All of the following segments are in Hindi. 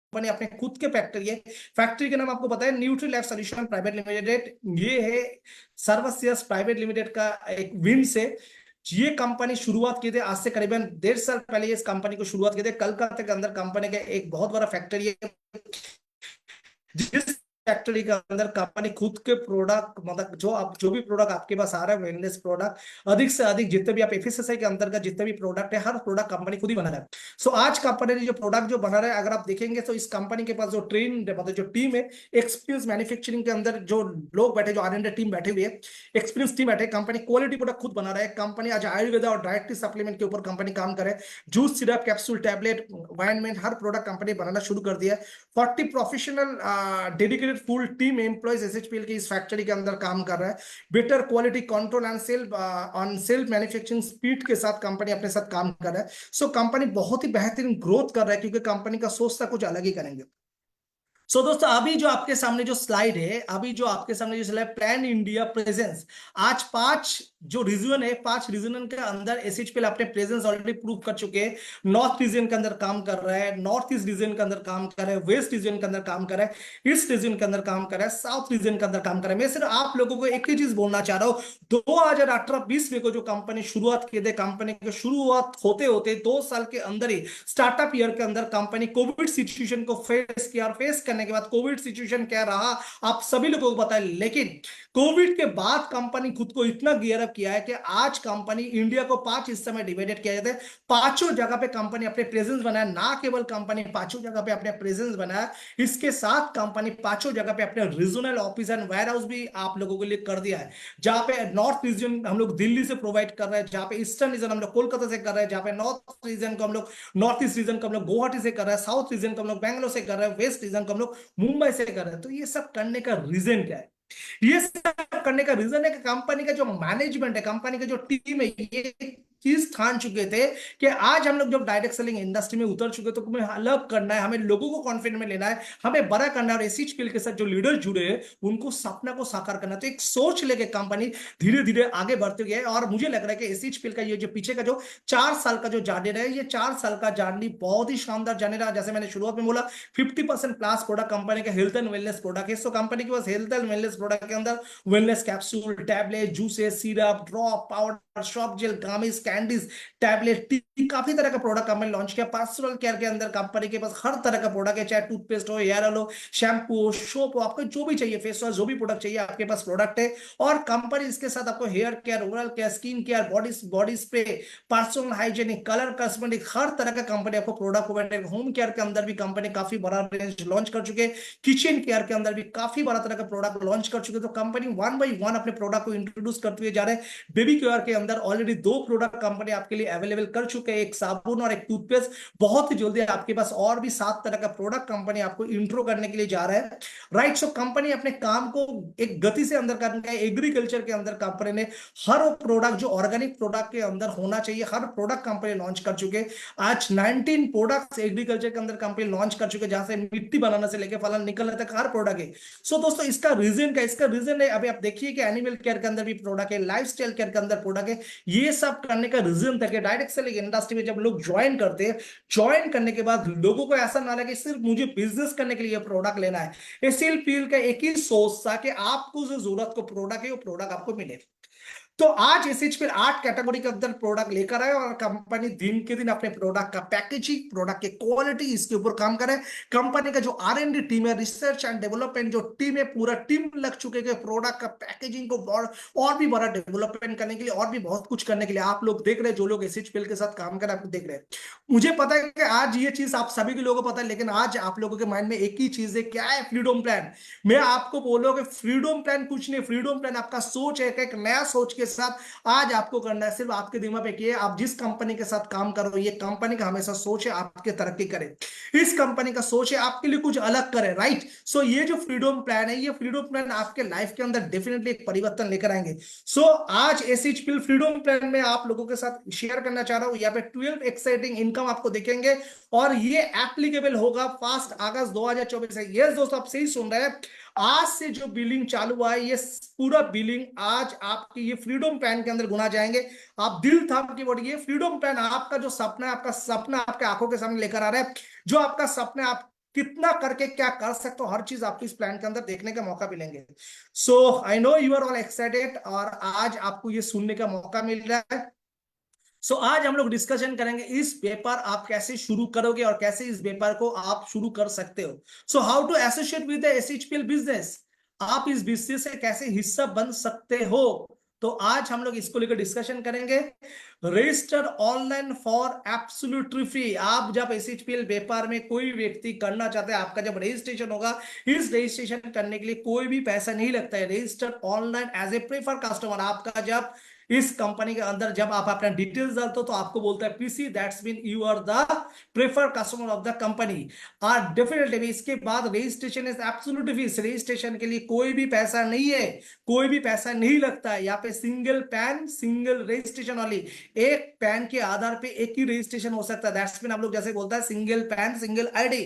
कंपनी अपने खुद के फैक्ट्री है। फैक्ट्री के नाम आपको पता है, nutri lab solution private limited. ये है सर्वसियस प्राइवेट लिमिटेड का एक विंग से। ये कंपनी शुरुआत की थी आज से करीबन 1.5 साल पहले। इस कंपनी को शुरुआत की थी कलकत्ता के अंदर। कंपनी का एक बहुत बड़ा फैक्ट्री है, जिस फैक्ट्री के अंदर कंपनी खुद के प्रोडक्ट, मतलब जो भी प्रोडक्ट आपके पास आ रहा है वेलनेस प्रोडक्ट, अधिक से अधिक जितने भी आप एफएसएसआई के अंतर्गत जितने भी प्रोडक्ट है, हर प्रोडक्ट कंपनी खुद ही बना रहा है। सो आज कंपनी ने जो प्रोडक्ट जो बना रहा है, अगर आप देखेंगे तो इस कंपनी के पास जो ट्रेन, मतलब जो टीम है, एक्सपीरियंस मैन्युफैक्चरिंग के अंदर जो लोग बैठे, जो आर टीम बैठे हुए है, एक्सपीरियंस टीम बैठे, कंपनी क्वालिटी प्रोडक्ट खुद बना रहा है। कंपनी आज आयुर्वेदा और डायट्री सप्लीमेंट के ऊपर कंपनी काम करे। Juice, syrup, capsule, tablet, ointment, हर प्रोडक्ट कंपनी बनाना शुरू कर दिया है। 40 professional dedicated full team employees SHPL की इस फैक्ट्री के अंदर काम कर रहा है। Better quality control and self manufacturing speed के साथ कंपनी अपने साथ काम कर रहा है। सो कंपनी बहुत ही बेहतरीन ग्रोथ कर रहा है, क्योंकि कंपनी का सोचता कुछ अलग ही करेंगे। दोस्तों, अभी जो आपके सामने जो स्लाइड है, अभी जो आपके सामने जो स्लाइड पैन इंडिया प्रेजेंस, आज 5 जो रीजन है, 5 रीजन के अंदर एसएचपीएल अपने प्रेजेंस ऑलरेडी प्रूव कर चुके हैं। नॉर्थ रीजन के अंदर काम कर रहा है, नॉर्थ ईस्ट रीजन के अंदर काम कर रहा है, वेस्ट रीजन के अंदर काम कर रहा है, ईस्ट रीजन के अंदर काम कर रहा है, साउथ रीजन के अंदर काम कर रहा है। मैं सिर्फ आप लोगों को एक ही चीज बोलना चाह रहा हूं, 2018-20 में को जो कंपनी शुरुआत की थी, कंपनी की शुरुआत होते होते 2 साल के अंदर ही, स्टार्टअप ईयर के अंदर कंपनी कोविड सिचुएशन को फेस किया, और फेस करने के बाद कोविड सिचुएशन क्या रहा आप सभी लोगों को पता है। लेकिन कोविड के बाद कंपनी खुद को इतना गियर अप किया है कि आज कंपनी इंडिया को 5 हिस्से में डिवाइडेड किया जाता है। पांचों जगह पे कंपनी अपने प्रेजेंस बनाया। ना केवल कंपनी पांचों जगह पे अपने प्रेजेंस बनाया, इसके साथ कंपनी पांचों जगह पे अपने regional office and warehouse भी आप लोगों के लिए कर दिया है। जहां पे नॉर्थ रीजन हम लोग दिल्ली से प्रोवाइड कर रहे हैं, जहां पे ईस्टर्न रीजन हम लोग कोलकाता से कर रहे हैं, जहां पे नॉर्थ रीजन को हम लोग, नॉर्थ ईस्ट रीजन को हम लोग गुवाहाटी से कर रहे हैं, साउथ रीजन को हम लोग बैंगलोर से कर रहे हैं, वेस्ट रीजन को हम लोग मुंबई से कर रहे हैं। तो ये सब करने का रीजन क्या है? ये सब करने का रीजन है कि कंपनी का जो मैनेजमेंट है, कंपनी का जो टीम है, ये चीज ठान चुके थे कि आज हम लोग जब डायरेक्ट सेलिंग इंडस्ट्री में उतर चुके, तो हमें अलग करना है, हमें लोगों को कॉन्फिडेंस में लेना है, हमें बड़ा करना है। और एसएचपीएल के साथ जो लीडर जुड़े हैं, उनको सपना को साकार करना है। तो एक सोच लेके कंपनी धीरे धीरे आगे बढ़ते गए। और मुझे लग रहा है कि एसएचपीएल का ये जो पीछे का जो 4 साल का जो जर्नी है, ये 4 साल का जर्नी बहुत ही शानदार जर्नी रहा। जैसे मैंने शुरुआत में बोला, 50% प्लस प्रोडक्ट कंपनी का हेल्थ एंड वेलनेस प्रोडक्ट है। सो कंपनी के पास हेल्थ एंड वेलनेस प्रोडक्ट के अंदर wellness capsule, tablet, juices, syrup, drop, powder, shop gel, gummies, candies, tablet, tea, काफी तरह का प्रोडक्ट कंपनी लॉन्च किया। पर्सनल केयर के अंदर कंपनी के पास हर तरह का प्रोडक्ट है, चाहे टूथपेस्ट हो, हेयर ऑयल हो, शैम्पू हो, सोप हो, आपको जो भी चाहिए, फेस वॉश, जो भी प्रोडक्ट चाहिए आपके पास प्रोडक्ट है। और कंपनी इसके साथ आपको hair care, oral care, skin care, body spray, personal hygienic, colour cosmetic, हर तरह का कंपनी आपको प्रोडक्ट प्रोवाइड करेगी। होम केयर के अंदर भी कंपनी काफी बड़ा रेंज लॉन्च कर चुके हैं। किचन केयर के अंदर भी काफी बड़ा तरह का प्रोडक्ट लॉन्च कर चुके हैं। तो कंपनी 1 बाय 1 अपने प्रोडक्ट को इंट्रोड्यूस करते हुए जा रहे हैं। बेबी केयर के अंदर ऑलरेडी 2 प्रोडक्ट कंपनी आपके लिए अवेलेबल कर चुके हैं, एक साबुन और एक टूथपेस्ट। बहुत ही जल्दी आपके पास और भी 7 तरह का प्रोडक्ट कंपनी आपको इंट्रो करने के लिए जा रहा है। राइट। सो कंपनी अपने काम को एक गति से अंदर करना है। एग्रीकल्चर के अंदर कंपनी ने हर प्रोडक्ट जो ऑर्गेनिक प्रोडक्ट के अंदर होना चाहिए, हर प्रोडक्ट कंपनी लॉन्च कर चुके। आज 19 प्रोडक्ट्स एग्रीकल्चर के अंदर कंपनी लॉन्च कर चुके, जहां से मिट्टी बनाने से लेकर फलन निकलने तक हर प्रोडक्ट है। सो दोस्तों, इसका रीजन क्या? इसका रीजन है, अभी आप देखिए कि एनिमल केयर के अंदर भी प्रोडक्ट है, लाइफ स्टाइल केयर के अंदर प्रोडक्ट है। ये सब करने का रीजन था कि डायरेक्ट सेलिंग इंडस्ट्री में जब लोग ज्वाइन करते हैं, ज्वाइन करने के बाद लोगों को ऐसा ना लगे सिर्फ मुझे बिजनेस करने के लिए प्रोडक्ट लेना है। एसएचपीएल का एक ही सोच था कि आपको जो जरूरत को प्रोडक्ट है, वो प्रोडक्ट आपको मिले। तो आज एसएचपीएल 8 कैटेगरी के अंदर प्रोडक्ट लेकर आए, और कंपनी दिन के दिन अपने प्रोडक्ट का पैकेजिंग, प्रोडक्ट की क्वालिटी, इसके ऊपर काम करे। कंपनी का जो आर&डी टीम है, रिसर्च एंड डेवलपमेंट जो टीम है, पूरा टीम लग चुके हैं प्रोडक्ट का पैकेजिंग को और भी बड़ा डेवलपमेंट करने के लिए, और भी बहुत कुछ करने के लिए। आप लोग देख रहे हैं, जो लोग एसएचपीएल के साथ काम कर रहे हैं, आप देख रहे हैं। मुझे पता है कि आज ये चीज आप सभी के लोगों को पता है, लेकिन आज आप लोगों के माइंड में एक ही चीज है, क्या है? Freedom plan. मैं आपको बोलूंगा फ्रीडम प्लान कुछ नहीं, फ्रीडम प्लान आपका सोच है, एक नया सोच के साथ आज आपको करना है। सिर्फ आपके दिमाग पे किए, आप जिस कंपनी के साथ काम करो, ये कंपनी का हमेशा सोच है आपके तरक्की करे, इस कंपनी का सोच है आपके लिए कुछ अलग करे। राइट। सो ये जो फ्रीडम प्लान है, ये फ्रीडम प्लान आपके लाइफ के अंदर डेफिनेटली एक परिवर्तन लेकर आएंगे। सो आज एसएचपीएल फ्रीडम प्लान में आप लोगों के साथ शेयर करना चाह रहा हूं। यहाँ पे 12 एक्साइटिंग इनकम आपको दिखेंगे, और ये एप्लीकेबल होगा 1 अगस्त 2024 से। यस दोस्तों, आप सही सुन रहे हैं। आज से जो बिलिंग चालू हुआ है, ये पूरा बिलिंग आज आपकी ये फ्रीडम प्लान के अंदर गुना जाएंगे। आप दिल थाम के बोलिए, फ्रीडम प्लान आपका जो सपना है, आपका सपना आपके आंखों के सामने लेकर आ रहा है। जो आपका सपना है, आप कितना करके क्या कर सकते हो, हर चीज आपको इस प्लान के अंदर देखने का मौका मिलेंगे। So I know you are all excited, और आज आपको ये सुनने का मौका मिल रहा है। सो आज हम लोग डिस्कशन करेंगे इस व्यापार आप कैसे शुरू करोगे और कैसे इस व्यापार को आप शुरू कर सकते हो। So how to associate with the SHPL business, आप इस बिजनेस से कैसे हिस्सा बन सकते हो। तो आज हम लोग इसको लेकर डिस्कशन करेंगे। Register online for absolutely free. आप जब एसएचपीएल व्यापार में कोई व्यक्ति करना चाहते हैं, आपका जब रजिस्ट्रेशन होगा, इस रजिस्ट्रेशन करने के लिए कोई भी पैसा नहीं लगता है। Register online as a prefer customer, आपका जब इस कंपनी के अंदर जब आप अपना डिटेल्स डालते हो तो आपको बोलता है PC, that's mean you are the prefer customer of the company. और डेफिनेटली इसके बाद registration is absolutely free. Registration के लिए कोई भी पैसा नहीं है, कोई भी पैसा नहीं लगता है। यहाँ पे सिंगल पैन सिंगल रजिस्ट्रेशन वाली, एक पैन के आधार पे एक ही रजिस्ट्रेशन हो सकता है। दैट्स मीन हम लोग जैसे बोलता है single pan single ID.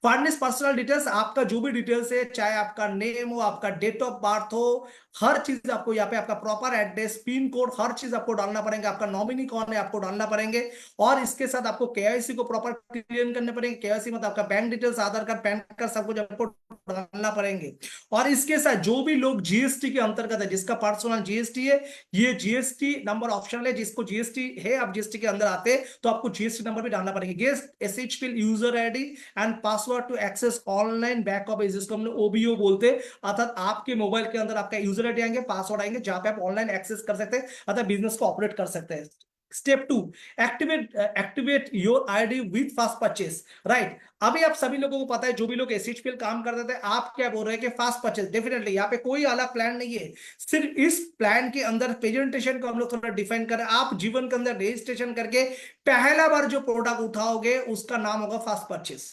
Furnish personal details, आपका जो भी डिटेल्स है, चाहे आपका नेम हो, आपका डेट ऑफ बर्थ हो, हर चीज आपको यहाँ पे, आपका प्रॉपर एड्रेस, पिन कोड, हर चीज आपको डालना पड़ेगा। आपका नॉमिनी कौन है आपको डालना पड़ेंगे। और इसके साथ आपको केवाईसी को प्रॉपर क्लियर करने पड़ेंगे। केवाईसी मतलब आपका बैंक डिटेल्स, आधार कार्ड, पैन कार्ड, सब कुछ आपको डालना पड़ेंगे। और इसके साथ जो भी लोग जीएसटी के अंतर्गत है, जिसका पर्सनल जीएसटी है, ये जीएसटी नंबर ऑप्शनल है। जिसको जीएसटी है, आप जीएसटी के अंदर आते हैं तो आपको जीएसटी नंबर भी डालना पड़ेगा। Guest SHPL user ID and password to access online back office, जिसको हमने ओबीओ बोलते हैं। अर्थात आपके मोबाइल के अंदर आपका यूजर आईडी आएंगे, पासवर्ड आएंगे, जहां पे आप ऑनलाइन एक्सेस कर सकते हैं, अर्थात बिजनेस को ऑपरेट कर सकते हैं। Step 2, activate your ID with fast purchase. Right, अभी आप सभी लोगों को पता है, जो भी लोग एसएचपीएल काम करते थे, आप क्या बोल रहे हैं कि फास्ट परचेस। डेफिनेटली यहाँ पे कोई अलग प्लान नहीं है, सिर्फ इस प्लान के अंदर प्रेजेंटेशन को हम लोग थोड़ा डिफाइन करें। आप जीवन के अंदर रजिस्ट्रेशन करके पहला बार जो प्रोडक्ट उठाओगे उसका नाम होगा फास्ट परचेस।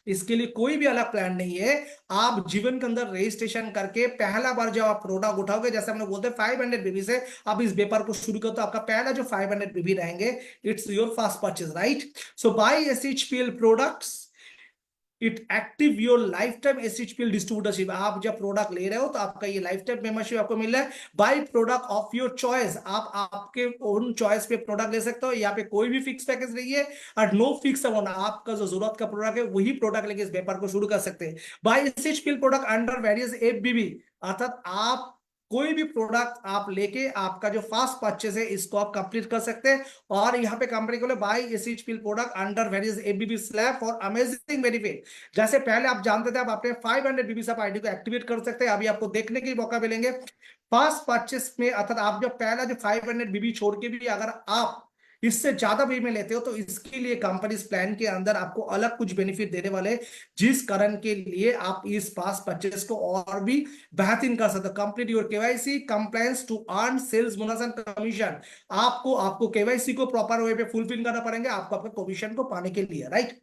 इसके लिए कोई भी अलग प्लान नहीं है। आप जीवन के अंदर रजिस्ट्रेशन करके पहला बार जब आप प्रोडक्ट उठाओगे, जैसे हम लोग बोलते हैं 500 बीबी से आप इस व्यापार को शुरू करते हो, आपका पहला जो 500 बीबी रहेंगे, it's your fast purchase. Right, so buy SHPL products it active your life time SHPL distributorship. आप जब प्रोडक्ट ले रहे हो तो आपका ये लाइफ टाइम मेंबरशिप आपको मिल रहा है। By product of your choice, आप आपके ओन चॉइस पे प्रोडक्ट ले सकते हो। यहाँ पे कोई भी फिक्स पैकेज नहीं है और नो फिक्स अमाउंट। आपका जो जरूरत का प्रोडक्ट है वही प्रोडक्ट लेके इस व्यापार को शुरू कर सकते हैं। Buy SHPL product under various FBB, अर्थात आप कोई भी प्रोडक्ट आप लेके आपका जो फास्ट परचेज है इसको आप कंप्लीट कर सकते हैं। और यहाँ पे कंपनी को buy SHPL product under various FBB slab for amazing benefit. जैसे पहले आप जानते थे आप अपने 500 बीबी से आप आईडी को एक्टिवेट कर सकते हैं, अभी आपको देखने के मौका मिलेंगे फास्ट परचेस में। अर्थात आप जो पहला जो 500 बीबी छोड़ के भी अगर आप इससे ज्यादा भी में लेते हो तो इसके लिए कंपनी इस प्लान के अंदर आपको अलग कुछ बेनिफिट देने वाले, जिस कारण के लिए आप इस फास्ट परचेस को और भी बेहतरीन कर सकते हो। Complete your KYC compliance to earn sales bonus and commission. आपको आपको केवाईसी को प्रॉपर वे पे फुलफिल करना पड़ेगा आपको आपके कमीशन को पाने के लिए। राइट,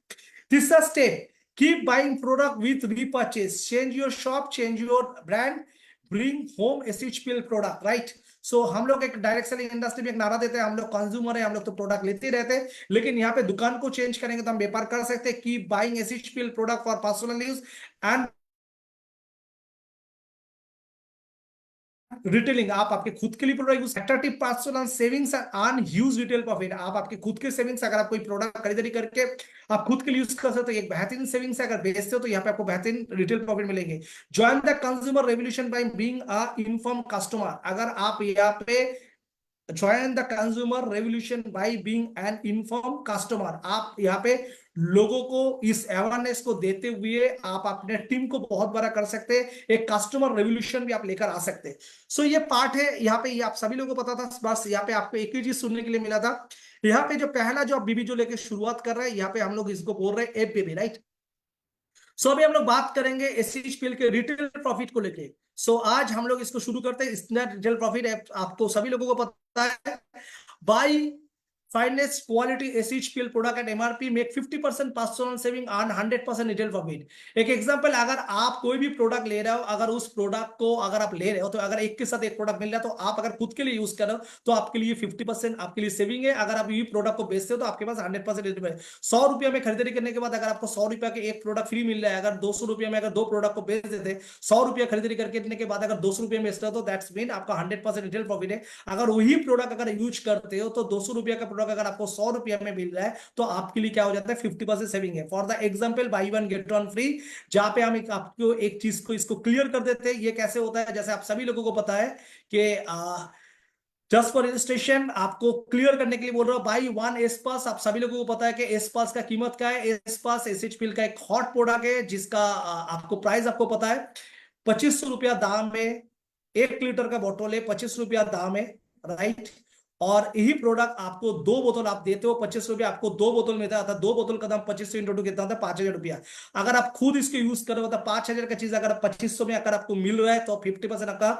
तीसरा step, keep buying product with repurchase, change your shop, change your brand, bring home SHPL product. Right, so हम लोग एक डायरेक्ट सेलिंग इंडस्ट्री में एक नारा देते हैं, हम लोग कंज्यूमर है, हम लोग तो प्रोडक्ट लेते रहते हैं, लेकिन यहाँ पे दुकान को चेंज करेंगे तो हम व्यापार कर सकते हैं। Keep buying SHPL product for personal use and retailing, आप आपके खुद के लिए product use, attractive personal savings and earn huge retail profit. आप आपके खुद के सेविंग्स, अगर आप कोई प्रोडक्ट खरीदारी करके आप खुद के लिए यूज कर सकते हो, एक बेहतरीन सेविंग्स है। अगर बेचते हो तो यहाँ पे आपको बेहतरीन रिटेल प्रॉफिट मिलेंगे। Join the consumer revolution by being a inform customer, अगर आप यहाँ पे join the consumer revolution by being an inform customer, आप यहाँ पे लोगों को इस अवेयरनेस को देते हुए आप अपने टीम को बहुत बड़ा कर सकते हैं। एक कस्टमर रेवोल्यूशन भी आप लेकर आ सकते हैं। सो ये पार्ट है यहाँ पे, ये आप सभी लोगों को पता था, बस यहाँ पे आपको एक ही चीज सुनने के लिए मिला था। यहाँ पे जो पहला जो आप बीबी जो लेके शुरुआत कर रहे हैं, यहाँ पे हम लोग इसको बोल रहे हैं एफ बीबी। राइट, सो अभी हम लोग बात करेंगे एसएचपीएल के रिटेल प्रॉफिट को लेके। सो आज हम लोग इसको शुरू करते हैं। इसमें रिटेल प्रॉफिट आपको सभी लोगों को पता है, by finest quality SHPL product at MRP make 50% personal saving and 100% retail profit। एक एग्जांपल, अगर आप कोई भी प्रोडक्ट ले रहे हो, अगर उस प्रोडक्ट को अगर आप ले रहे हो तो अगर एक के साथ एक प्रोडक्ट मिल रहा है तो आप अगर खुद के लिए यूज कर रहे हो तो आपके लिए 50% आपके लिए सेविंग है। अगर आप ये प्रोडक्ट को बेचते हो तो आपके पास 100% रिटर्न है। 100 रुपया में खरीदारी करने के बाद अगर आपको 100 रुपया के एक प्रोडक्ट फ्री मिल रहा है, अगर 200 रुपया में अगर दो प्रोडक्ट को बेच देते, 100 रुपया खरीदारी करने के बाद अगर 200 रुपया में बेचते हो तो दैट्स मीन आपका 100% रिटेल प्रॉफिट है। अगर वही प्रोडक्ट अगर यूज करते हो तो 200 रुपया का प्रोडक्ट प्रोडक्ट अगर आपको 100 रुपया में मिल रहा है तो आपके लिए क्या हो जाता है 50% सेविंग है। For the example by one get one free, जहां पे हम आपको एक चीज को इसको क्लियर कर देते हैं। ये कैसे होता है, जैसे आप सभी लोगों को पता है कि जस्ट फॉर रजिस्ट्रेशन आपको क्लियर करने के लिए बोल रहा हूं, बाई वन एस पास। आप सभी लोगों को पता है कि एस पास का कीमत क्या है। एस पास एसएचपीएल का एक हॉट प्रोडक्ट है जिसका आपको प्राइस आपको पता है 2500 रुपया दाम है। 1 लीटर का बोतल है, 25 रुपया दाम है, राइट। और यही प्रोडक्ट आपको 2 बोतल आप देते हो, 25 रुपया आपको 2 बोतल मिलता है। 2 बोतल का दाम 2500 इंटू 2 कितना होता है 5000 रुपया। अगर आप खुद इसको यूज कर रहे हो तो 5000 का चीज अगर 2500 में अगर आपको मिल रहा है तो 50% आपका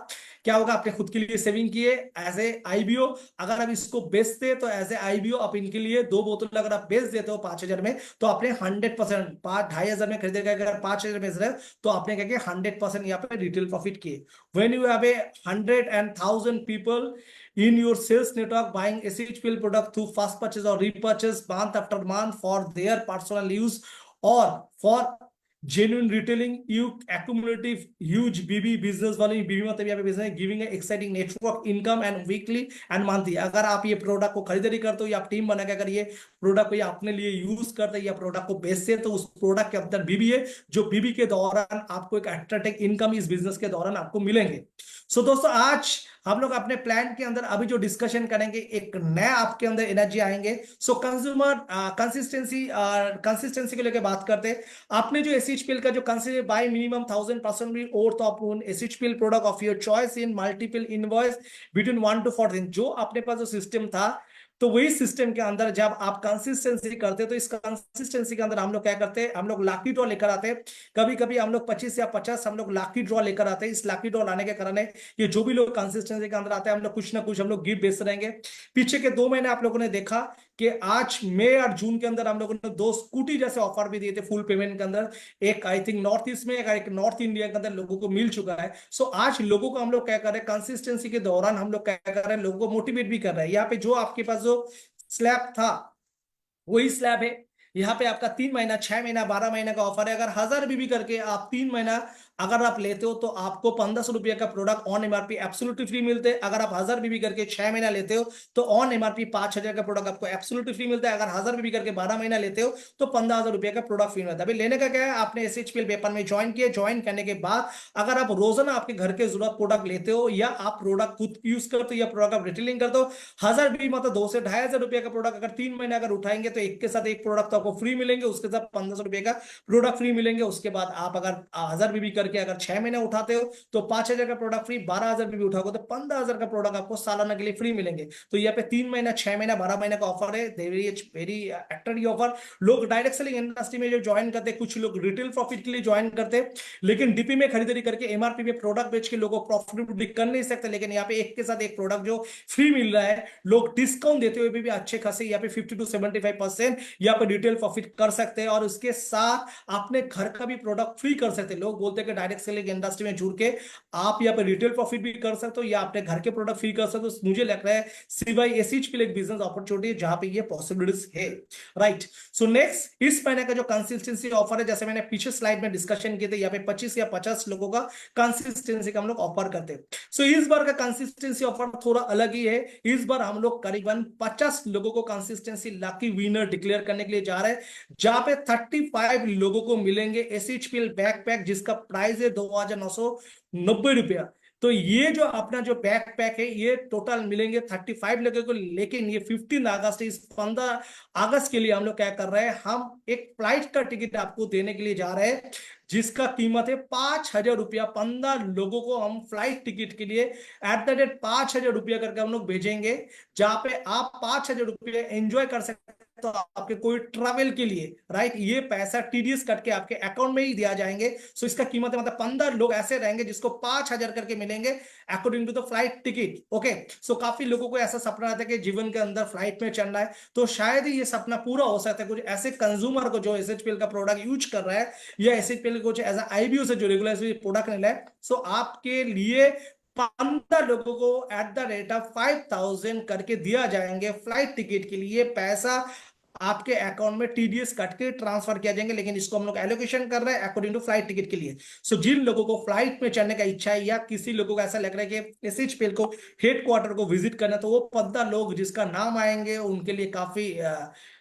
क्या होगा, आपने खुद के लिए सेविंग किए एज ए आईबीओ। अगर आप इसको बेचते तो एज ए आईबीओ आप इनके लिए 2 बोतल अगर आप बेच देते हो 5000 में तो आपने 100% 2,500 में खरीदेगा। अगर 5000 बेच रहे हो तो आपने क्या किया 100% यहाँ पे रिटेल प्रॉफिट किए। When you have a 100 and 1000 people in your sales network buying SHPL product through first purchase or repurchase month after month for their personal use or for genuine retailing, you accumulative huge BB business वाले BB मतलब यहाँ पे business giving a exciting network income and weekly and monthly। अगर आप ये प्रोडक्ट को खरीदारी करते हो या आप टीम बना के अगर ये प्रोडक्ट को या अपने लिए यूज करते हैं या प्रोडक्ट को बेचते हैं तो उस प्रोडक्ट के अंदर बीबी है, जो बीबी के दौरान आपको एक अट्रैक्टिव इनकम इस बिजनेस के दौरान आपको मिलेंगे। सो दोस्तों आज हम लोग अपने प्लान के अंदर अभी जो डिस्कशन करेंगे एक नया आपके अंदर एनर्जी आएंगे। सो कंज्यूमर कंसिस्टेंसी को लेकर बात करते हैं। आपने जो एसएचपीएल का जो कंसिडर बाय मिनिमम 1000% और तो अपन SHPL product of your choice in multiple invoice between 1 to 14 जो अपने पास जो सिस्टम था तो वही सिस्टम के अंदर जब आप कंसिस्टेंसी करते हैं तो इस कंसिस्टेंसी के अंदर हम लोग क्या करते हैं, हम लोग लाकी ड्रॉ लेकर आते हैं। कभी कभी हम लोग 25 या 50 हम लोग लाकी ड्रॉ लेकर आते हैं। इस लाकी ड्रॉ लाने के कारण है ये जो भी लोग कंसिस्टेंसी के अंदर आते हैं हम लोग कुछ ना कुछ हम लोग गिफ्ट बेचते रहेंगे। पीछे के 2 महीने आप लोगों ने देखा कि आज मई और जून के अंदर हम लोगों ने 2 स्कूटी जैसे ऑफर भी दिए थे फुल पेमेंट के अंदर। एक आई थिंक नॉर्थ ईस्ट में, एक नॉर्थ इंडिया के अंदर लोगों को मिल चुका है। सो आज लोगों को हम लोग क्या कर रहे हैं, कंसिस्टेंसी के दौरान हम लोग क्या कर रहे हैं, लोगों को मोटिवेट भी कर रहे हैं। यहाँ पे जो आपके पास जो स्लैब था वही स्लैब है। यहाँ पे आपका 3 महीना, 6 महीना, 12 महीने का ऑफर है। अगर 1000 बीबी करके आप 3 महीना अगर आप लेते हो तो आपको 1500 रुपये का product on MRP absolutely free मिलते हैं। अगर आप 1000 बीबी करके 6 महीना लेते हो तो ऑन एमआरपी 5000 का प्रोडक्ट आपको एब्सोल्युटली फ्री मिलता है। अगर 1000 बीबी करके 12 महीना लेते हो तो 15,000 रुपये का प्रोडक्ट फ्री मिलता है। अभी लेने का क्या है, आपने एसएचपीएल पेपर में ज्वाइन किया, ज्वाइन करने के बाद अगर आप रोजाना आपके घर के जरूरत प्रोडक्ट लेते हो या आप प्रोडक्ट खुद यूज करते हो या प्रोडक्ट आप रिटेलिंग करते हो, 1000 बीबी मतलब 2 से 2500 रुपये का प्रोडक्ट अगर 3 महीने अगर उठाएंगे तो एक के साथ एक प्रोडक्ट तो आपको फ्री मिलेंगे, उसके साथ 1500 रुपये का प्रोडक्ट फ्री मिलेंगे। उसके बाद आप अगर 1000 बीबी करके अगर 6 महीने उठाते हो तो 5000 का प्रोडक्ट फ्री, 12000 बीबी उठाओगे तो 15000 का प्रोडक्ट आपको सालाना के लिए फ्री मिलेंगे। तो यहाँ पे 3 महीना, 6 महीना, 12 महीने का ऑफर है। Very attractive offer. लोग डायरेक्ट सेलिंग इंडस्ट्री में जो ज्वाइन करते हैं, कुछ लोग रिटेल प्रॉफिट के लिए ज्वाइन करते हैं, लेकिन डीपी में खरीदारी करके एमआरपी में प्रोडक्ट बेच के लोगों को प्रॉफिटेबल कर नहीं सकते। लेकिन यहाँ पे एक के साथ एक प्रोडक्ट जो फ्री मिल रहा है, लोग डिस्काउंट देते हुए भी अच्छे खासे यहाँ पे 50 to 75% यहाँ पे रिटेल प्रॉफिट कर सकते हैं। और उसके साथ अपने घर का भी प्रोडक्ट फ्री कर सकते हैं। लोग बोलते हैं कि डायरेक्ट सेलिंग इंडस्ट्री में जुड़ के आप यहाँ पे रिटेल प्रॉफिट भी कर सकते हो या अपने घर के प्रोडक्ट फ्री कर सकते हो। मुझे लग रहा है सिवाय एसीज के लिए एक बिजनेस अपॉर्चुनिटी है जहां पे ये पॉसिबिलिटीज है, राइट। सो नेक्स्ट इस महीने का जो कंसिस्टेंसी ऑफर है, जैसे मैंने पीछे स्लाइड में डिस्कशन किए थे, यहाँ पे 25 या 50 लोगों का कंसिस्टेंसी का हम लोग ऑफर करते हैं। सो इस बार का कंसिस्टेंसी ऑफर थोड़ा अलग ही है। इस बार हम लोग करीबन 50 लोगों को कंसिस्टेंसी लकी विनर डिक्लेयर करने के लिए जा रहे हैं, जहां पे 35 लोगों को मिलेंगे एसएचपीएल बैकपैक जिसका प्राइस है 2990 रुपया। तो ये जो अपना जो बैकपैक है ये टोटल मिलेंगे 35 लोगों को। लेकिन ये 15 अगस्त, इस 15 अगस्त के लिए हम लोग क्या कर रहे हैं, हम एक फ्लाइट का टिकट आपको देने के लिए जा रहे हैं जिसका कीमत है 5000 रुपया। 15 लोगों को हम फ्लाइट टिकट के लिए एट द रेट 5000 रुपया करके हम लोग भेजेंगे, जहां पे आप 5000 रुपया एंजॉय कर सकते हैं। तो आपके कोई ट्रैवल के लिए, राइट, ये पैसा टीडीएस कट के आपके अकाउंट में ही दिया जाएंगे। सो इसका कीमत है मतलब 15 लोग ऐसे रहेंगे जिसको 5000 करके मिलेंगे according to the flight ticket. Okay, so काफी लोगों को ऐसा सपना आता है कि जीवन के अंदर फ्लाइट में चलना है, तो शायद ही ये सपना पूरा हो सकता है कुछ ऐसे कंज्यूमर को जो एसएचपीएल का प्रोडक्ट यूज कर रहा है या एसएचपीएल को एज आईबीओ से जो रेगुलर प्रोडक्ट ले रहा है। सो आपके लिए 15 लोगों को एट द रेट ऑफ 5000 करके दिया जाएंगे फ्लाइट टिकट के लिए पैसा। आपके अकाउंट में टीडीएस कट के ट्रांसफर किया जाएंगे, लेकिन इसको हम लोग एलोकेशन कर रहे हैं अकॉर्डिंग टू फ्लाइट टिकट के लिए। सो जिन लोगों को फ्लाइट में चढ़ने का इच्छा है या किसी लोगों को ऐसा लग रहा है कि एसएचपीएल को हेडक्वार्टर को विजिट करना, तो वो 15 लोग जिसका नाम आएंगे उनके लिए काफी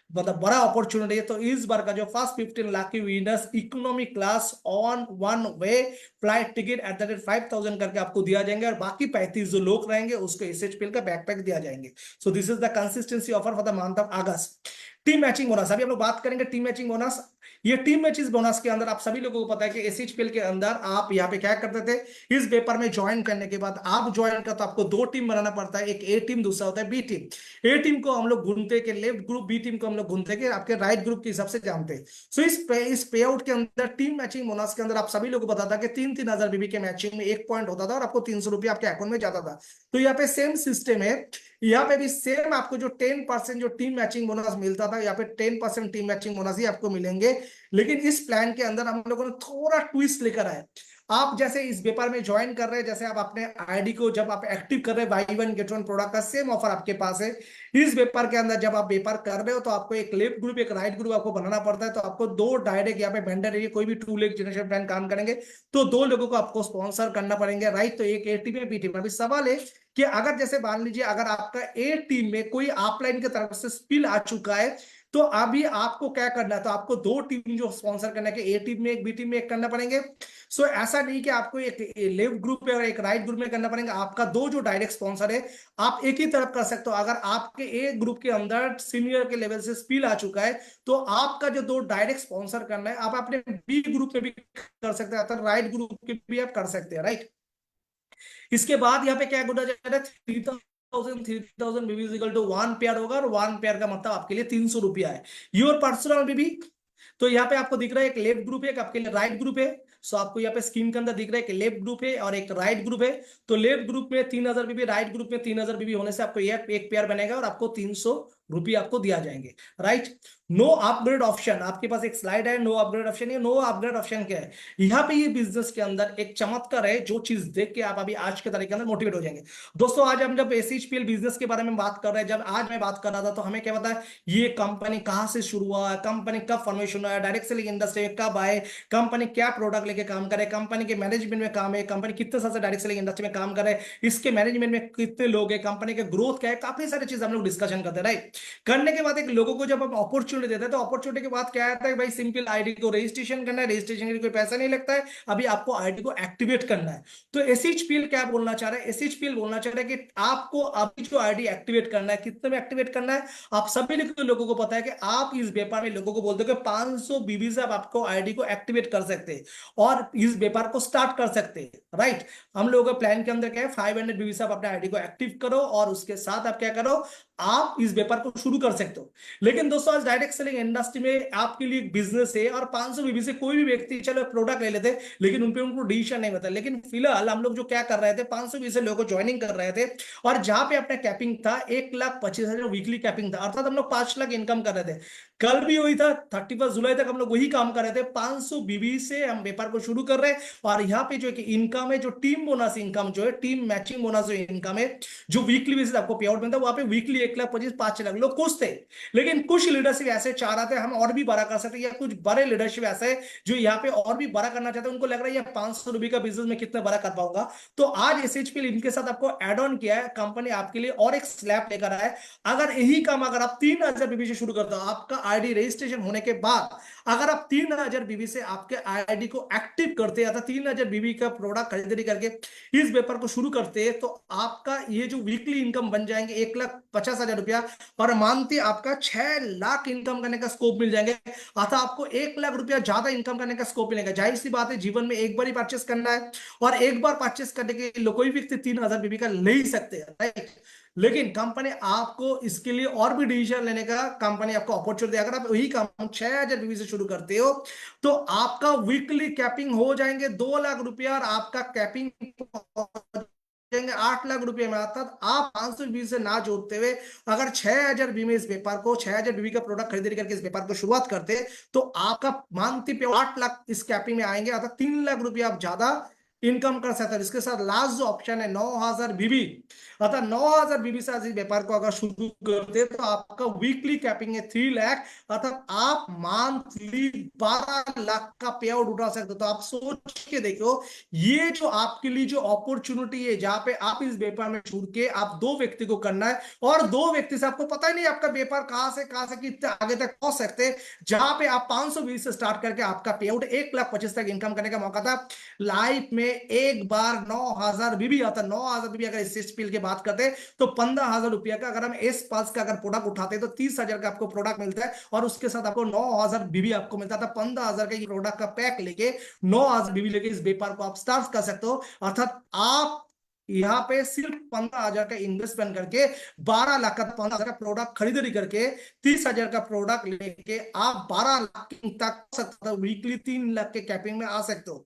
मतलब बड़ा अपॉर्चुनिटी है। तो इस बार का जो फर्स्ट 15 लाख की winners economy class on one way flight ticket at the rate 5,000 करके आपको दिया जाएंगे, और बाकी 35 जो लोग रहेंगे उसको एसएचपीएल का बैकपैक दिया जाएंगे। So this is the consistency offer for the month of August. Team matching bonus, अभी हम लोग बात करेंगे टीम मैचिंग बोनस। ये टीम मैचिंग बोनस के अंदर आप सभी लोगों को पता है कि एसएचपीएल के अंदर आप यहाँ पे क्या करते थे, इस पेपर में ज्वाइन करने के बाद आप ज्वाइन कर तो आपको दो टीम बनाना पड़ता है, एक ए टीम दूसरा होता है बी टीम। ए टीम को हम लोग घूमते के लेफ्ट ग्रुप, बी टीम को हम लोग घूमते के आपके राइट ग्रुप के हिसाब से जानते हैं। सो इस पे आउट के अंदर टीम मैचिंग बोनस के अंदर आप सभी लोगों को पता था कि 3,000 बीबी के मैचिंग में 1 पॉइंट होता था और आपको 300 रुपया आपके अकाउंट में जाता था। तो यहाँ पे सेम सिस्टम है, यहाँ पे भी सेम आपको जो 10% जो टीम मैचिंग बोनस मिलता था, यहाँ पे 10% टीम मैचिंग बोनस ही आपको मिलेंगे। लेकिन इस प्लान के अंदर हम लोगों ने थोड़ा ट्विस्ट लेकर आए। आप जैसे इस व्यापार में ज्वाइन कर रहे हैं, जैसे आप अपने आईडी को जब आप एक्टिव कर रहे हैं, by one get one product का सेम ऑफर आपके पास है। इस व्यापार के अंदर जब आप व्यापार कर रहे हो तो आपको एक लेफ्ट ग्रुप एक राइट ग्रुप आपको बनाना पड़ता है। तो आपको दो डायरेक्ट यहाँ पे वेंडर है, कोई भी 2 लेग जनरेशन प्लान काम करेंगे तो 2 लोगों को आपको स्पॉन्सर करना पड़ेंगे, राइट। तो एक ए टीम है बी टीम। अभी सवाल है कि अगर जैसे मान लीजिए अगर आपका ए टीम में कोई अपलाइन की तरफ से स्पिल आ चुका है, तो अभी आपको क्या करना है, तो आपको 2 टीम जो स्पॉन्सर करना है, ए टीम में एक बी टीम में एक करना पड़ेंगे। सो ऐसा नहीं कि आपको एक लेफ्ट ग्रुप में और एक राइट ग्रुप में करना पड़ेगा, आपका 2 जो डायरेक्ट स्पॉन्सर है आप एक ही तरफ कर सकते हो। अगर आपके ए ग्रुप के अंदर सीनियर के लेवल से स्पिल आ चुका है तो आपका जो 2 डायरेक्ट स्पॉन्सर करना है आप अपने बी ग्रुप में भी कर सकते हैं, राइट ग्रुप के भी आप कर सकते हैं, राइट। इसके बाद यहाँ पे क्या गुना जाएगा, 3,000 बीबी इक्वल टू 1 पेयर होगा, और 1 पेयर का मतलब आपके लिए 300 रुपया है। योर पर्सनल बीबी, तो यहाँ पे आपको दिख रहा है एक लेफ्ट ग्रुप है, एक आपके लिए राइट ग्रुप है। सो आपको यहाँ पे स्क्रीन के अंदर दिख रहा है कि लेफ्ट ग्रुप है और एक राइट ग्रुप है। तो लेफ्ट ग्रुप में 3,000 बीबी, राइट ग्रुप में 3,000 बीबी होने से आपको एक पेयर बनेगा और आपको 300 रुपये आपको दिया जाएंगे, राइट। नो अपग्रेड ऑप्शन, आपके पास एक स्लाइड है नो अपग्रेड ऑप्शन। ये नो अपग्रेड ऑप्शन क्या है, यहाँ पे ये बिजनेस के अंदर एक चमत्कार है जो चीज देख के आप अभी आज के तारीख के अंदर मोटिवेट हो जाएंगे। दोस्तों आज हम जब एसएचपीएल बिजनेस के बारे में बात कर रहे हैं, जब आज मैं बात कर रहा था तो हमें क्या पता है ये कंपनी कहां से शुरू हुआ है, कंपनी कब फॉर्मेशन हुआ है, डायरेक्ट सेलिंग इंडस्ट्री में कब आए, कंपनी क्या प्रोडक्ट लेके काम करे, कंपनी के मैनेजमेंट में काम है, कंपनी कितने साल से डायरेक्ट सेलिंग इंडस्ट्री में काम करे, इसके मैनेजमेंट में कितने लोग हैं, कंपनी का ग्रोथ क्या है, काफी सारी चीज हम लोग डिस्कशन करते हैं, राइट। करने के बाद एक लोगों को जब हम अपॉर्चुनिटी देते हैं तो अपॉर्चुनिटी के बाद क्या आता है भाई, सिंपल आईडी को रजिस्ट्रेशन करना है, रजिस्ट्रेशन के लिए कोई पैसा नहीं लगता है, अभी आपको आईडी को एक्टिवेट करना है। तो एसएचपीएल क्या बोलना चाह रहा है, एसएचपीएल बोलना चाह रहा है कि आपको अभी जो आईडी एक्टिवेट करना है, कितने में एक्टिवेट करना है, आप सभी लोगों को पता है कि आप इस व्यापार में लोगों को बोलते हो कि 500 बीबी से आप आपको आईडी को एक्टिवेट कर सकते हैं और इस व्यापार को स्टार्ट कर सकते हैं, राइट। हम लोगों के प्लान के अंदर क्या है, 500 बीबी से आप अपने आईडी को एक्टिव करो और उसके साथ आप क्या करो, आप इस व्यापार को शुरू कर सकते हो। लेकिन दोस्तों आज डायरेक्ट सेलिंग इंडस्ट्री में आपके लिए एक बिजनेस है और 500 बीबी से कोई भी व्यक्ति चलो प्रोडक्ट ले लेते, लेकिन उन पे उनको डिसीजन नहीं होता। लेकिन फिलहाल हम लोग जो क्या कर रहे थे, 500 बीबी से लोगों को ज्वाइनिंग कर रहे थे और जहां पे अपना कैपिंग था 1,25,000 वीकली कैपिंग था, अर्थात हम लोग 5 लाख इनकम कर रहे थे। कल भी वही था, 31 जुलाई तक हम लोग वही काम कर रहे थे, 500 बीबी से हम व्यापार को शुरू कर रहे हैं। और यहाँ पे जो इनकम है, जो टीम बोनस इनकम जो है, टीम मैचिंग बोनस जो इनकम है, जो वीकली बेसिस आपको पे आउट मिलता है, वहां पे वीकली 1,25,000 5 लाख लोग खुश थे। लेकिन कुछ लीडरशिप ऐसे चाह रहे थे हम और भी बड़ा कर सकते हैं, या कुछ बड़े लीडरशिप ऐसे जो यहाँ पे और भी बड़ा करना चाहते हैं, उनको लग रहा है ये 500 रुपए का बिजनेस में कितना बड़ा कर पाऊंगा। तो आज एसएचपीएल इनके साथ आपको एड ऑन किया है, कंपनी आपके लिए और एक स्लैब लेकर आया है। अगर यही काम अगर आप 3,000 बीबी से शुरू करते हो, आपका आईडी रजिस्ट्रेशन होने के बाद अगर आप 3,000 बीबी से आपके आईडी को एक्टिव करते हैं, 3,000 बीबी का प्रोडक्ट खरीदारी करके इस व्यापार को शुरू करते हैं, तो आपका ये जो वीकली इनकम बन जाएंगे 1,50,000 रुपया और मानती आपका 6 लाख इनकम करने का स्कोप मिल जाएंगे। अतः आपको 1 लाख रुपया ज्यादा इनकम करने का स्कोप मिलेगा। जाहिर सी बात है जीवन में एक बार ही परचेस करना है और एक बार परचेस करने के लिए कोई व्यक्ति 3,000 बीबी का ले ही सकते हैं, राइट। लेकिन कंपनी आपको इसके लिए और भी डिसीजन लेने का कंपनी आपको अपॉर्चुनिटी, अगर आप वही काम 6,000 बीबी से शुरू करते हो तो आपका वीकली कैपिंग हो जाएंगे 2 लाख रुपया और आपका कैपिंग 8 लाख रुपए में आता। आप 500 बीबी से ना जोड़ते हुए अगर 6,000 बीबी में इस व्यापार को 6,000 बीबी का प्रोडक्ट खरीदारी करके इस व्यापार को शुरुआत करते तो आपका मानती पे 8 लाख इस कैपिंग में आएंगे, अर्थात 3 लाख रुपया आप ज्यादा इनकम कर सकते हो। इसके साथ लास्ट जो ऑप्शन है 9000 बीबी, अर्थात 9000 बीबी से इस व्यापार को अगर शुरू करते हैं तो आपका वीकली कैपिंग है 3 लाख, अर्थात आप मंथली 12 लाख का पे आउट उठा सकते हो। तो आप सोच के देखो, ये जो आपके लिए जो अपॉर्चुनिटी है जहां पे आप इस व्यापार में जुड़ के आप दो व्यक्ति को करना है, और दो व्यक्ति से आपको पता ही नहीं आपका व्यापार कहां से कितने आगे तक पहुंच सकते हैं। जहां पे आप 520 से स्टार्ट करके आपका पे आउट 1,25,000 तक इनकम करने का मौका था। लाइफ में एक बार 9000 बीबी आता, 9000 बीबी अगर इस स्पील की बात करते हैं तो 15,000 रुपया का, अगर हम एस पास का अगर प्रोडक्ट उठाते हैं तो 30,000 का आपको प्रोडक्ट मिलता है, और उसके साथ आपको 9000 बीबी आपको मिलता था। 15,000 का ये प्रोडक्ट का पैक लेके 9000 बीबी लेके इस व्यापार को आप स्टार्ट कर सकते हो। अर्थात आप यहाँ पे सिर्फ 15,000 का इन्वेस्टमेंट करके 12 लाख का, 15,000 का प्रोडक्ट खरीदारी करके 30,000 का प्रोडक्ट लेके आप 12 लाख तक वीकली 3 लाख के कैपिंग में आ सकते हो।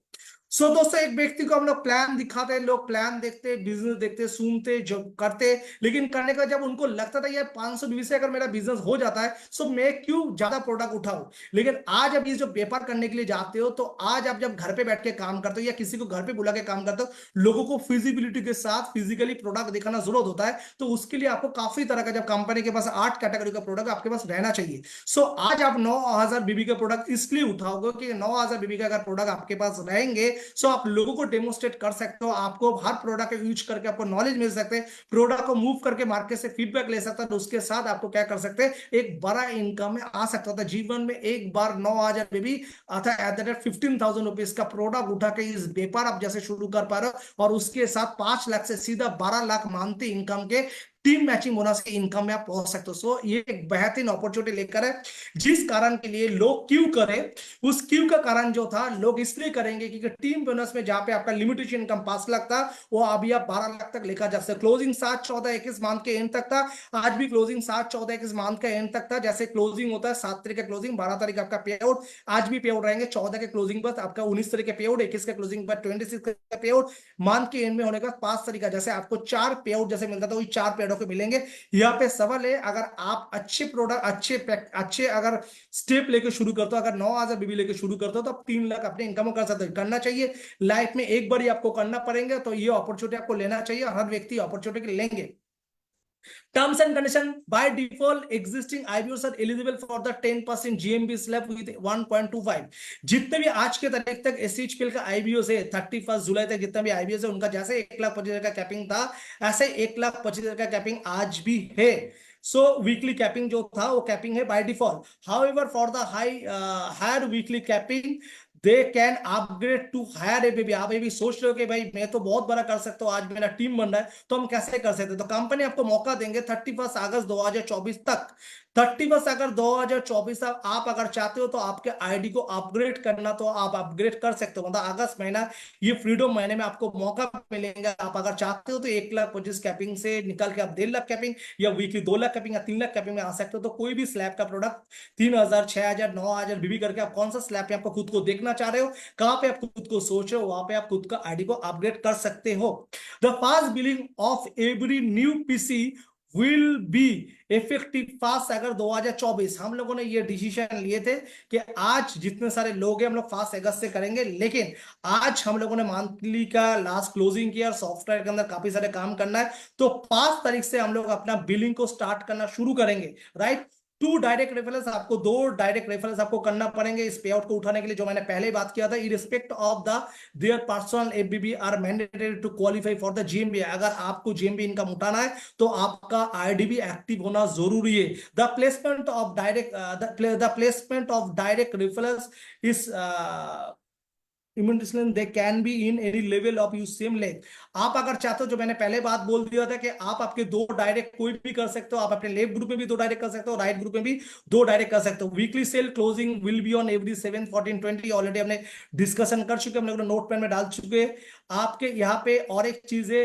सो दोस्तों, एक व्यक्ति को हम लोग प्लान दिखाते हैं, लोग प्लान देखते, बिजनेस देखते, सुनते, जो करते, लेकिन करने का जब उनको लगता था यार 520 से अगर मेरा बिजनेस हो जाता है सो मैं क्यों ज्यादा प्रोडक्ट उठाऊं। लेकिन आज अब ये जो व्यापार करने के लिए जाते हो तो आज आप जब घर पे बैठ के काम करते हो या किसी को घर पे बुला के काम करते हो, लोगों को फिजिबिलिटी के साथ फिजिकली प्रोडक्ट दिखाना जरूरत होता है। तो उसके लिए आपको काफी तरह का, जब कंपनी के पास 8 कैटेगरी का प्रोडक्ट आपके पास रहना चाहिए। सो आज आप 9000 बीबी का प्रोडक्ट इसलिए उठाओगे कि 9000 बीबी का अगर प्रोडक्ट आपके पास रहेंगे सो आप लोगों को डेमोस्ट्रेट कर सकते हो, आपको हर प्रोडक्ट का यूज करके आपको नॉलेज मिल सकते हैं, प्रोडक्ट को मूव करके मार्केट से फीडबैक ले सकते हैं। तो उसके साथ आपको क्या कर सकते हैं, एक बड़ा इनकम में आ सकता था। जीवन में एक बार 9000 बीबी अर्थात एट द रेट 15,000 रुपीज का प्रोडक्ट उठा के इस व्यापार आप जैसे शुरू कर पा रहे हो, और उसके साथ 5 लाख से सीधा 12 लाख मानते इनकम के टीम मैचिंग बोनस के इनकम में आप पहुंच सकते हो। सो ये एक बेहतरीन अपॉर्चुनिटी लेकर है, जिस कारण के लिए लोग क्यों करें, उस क्यों का कारण जो था, लोग इसलिए करेंगे क्योंकि टीम बोनस में जहां पे आपका लिमिटेशन इनकम 5 लाख था, वो अभी आप 12 लाख तक लेकर जा सकते। क्लोजिंग 7/14/21 मंथ के एंड तक था, आज भी क्लोजिंग 7/14/21 मंथ का एंड तक था। जैसे क्लोजिंग होता है 7 तारीख का क्लोजिंग, 12 तारीख आपका पे आउट, आज भी पे आउट रहेंगे। 14 के क्लोजिंग पर आपका 19 तारीख का पे आउट, 21 के क्लोजिंग पर 26 का पे आउट, मंथ के एंड में होने का 5 तारीख का, जैसे आपको 4 पे आउट जैसे मिलता था वही 4 पे आउट मिलेंगे। यहाँ पे सवाल है, अगर आप अच्छे प्रोडक्ट, अच्छे अगर स्टेप लेके शुरू करते हो, अगर 9000 बीबी लेके शुरू करते हो तो आप 3 लाख अपने इनकम कर सकते हो। करना चाहिए, लाइफ में एक बार ही आपको करना पड़ेगा, तो ये अपॉर्चुनिटी आपको लेना चाहिए, हर व्यक्ति अपॉर्चुनिटी लेंगे। Terms and condition by default existing IBOs are eligible for the 10% GMB slab with 1.25। जितने भी आज के तारीख तक SHPL का IBOs है 31 जुलाई तक, जितने भी IBOs है उनका जैसे 1,25,000 का कैपिंग था, ऐसे 1,25,000 का कैपिंग आज भी है। सो वीकली कैपिंग जो था वो कैपिंग है by default. However for the higher weekly capping they can upgrade to higher a baby. आप ये भी सोच रहे हो कि भाई मैं तो बहुत बड़ा कर सकता हूँ, आज मेरा टीम बन रहा है तो हम कैसे कर सकते हैं, तो कंपनी आपको मौका देंगे 31 अगस्त 2024 तक। 31 अगस्त 2024 तक आप अगर चाहते हो तो आपके आईडी को अपग्रेड करना तो आप अपग्रेड कर सकते हो। मतलब अगस्त महीना, ये फ्रीडम महीने में आपको मौका मिलेगा। आप अगर चाहते हो तो 1,25,000 कैपिंग से निकल के आप 1.5 लाख कैपिंग या वीकली 2 लाख कैपिंग या 3 लाख कैपिंग में आ सकते हो। तो कोई भी स्लैब का प्रोडक्ट 3,000, 6,000, 9,000 बीबी करके आप कौन सा स्लैब पे आपको खुद को देखना चाह रहे हो, कहां पे आप खुद को सोच रहे हो, वहां पे आप खुद का आईडी को अपग्रेड कर सकते हो। The fast billing of every new PC will be effective 1 अगस्त 2024। हम लोगों ने ये डिसीजन लिए थे कि आज जितने सारे लोग हैं हम लोग 1 अगस्त से करेंगे, लेकिन आज हम लोगों ने मंथली का लास्ट क्लोजिंग किया, सॉफ्टवेयर के अंदर काफी सारे काम करना है, तो 5 तारीख से हम लोग अपना बिलिंग को स्टार्ट करना शुरू करेंगे। राइट, 2 डायरेक्ट रेफरेंस, आपको 2 डायरेक्ट रेफरेंस आपको करना पड़ेंगे इस पे आउट को उठाने के लिए, जो मैंने पहले बात किया था। Irrespective of the their personal FBB are mandatory to qualify for the GMB. अगर आपको जीएमबी इनकम उठाना है तो आपका आईडी भी एक्टिव होना जरूरी है। The placement of direct reference is they can be in any level of you same leg. आप अगर चाहते हो, जो मैंने पहले बात बोल दिया था कि आप आपके 2 डायरेक्ट कोई भी कर सकते हो, आप अपने लेफ्ट ग्रुप में भी 2 डायरेक्ट कर सकते हो, राइट ग्रुप में भी 2 डायरेक्ट कर सकते हो। Weekly sale closing will be on every 7, 14, 20 already हमने डिस्कशन कर चुके, हम लोग नोट पेन में डाल चुके। आपके यहाँ पे और एक चीज है,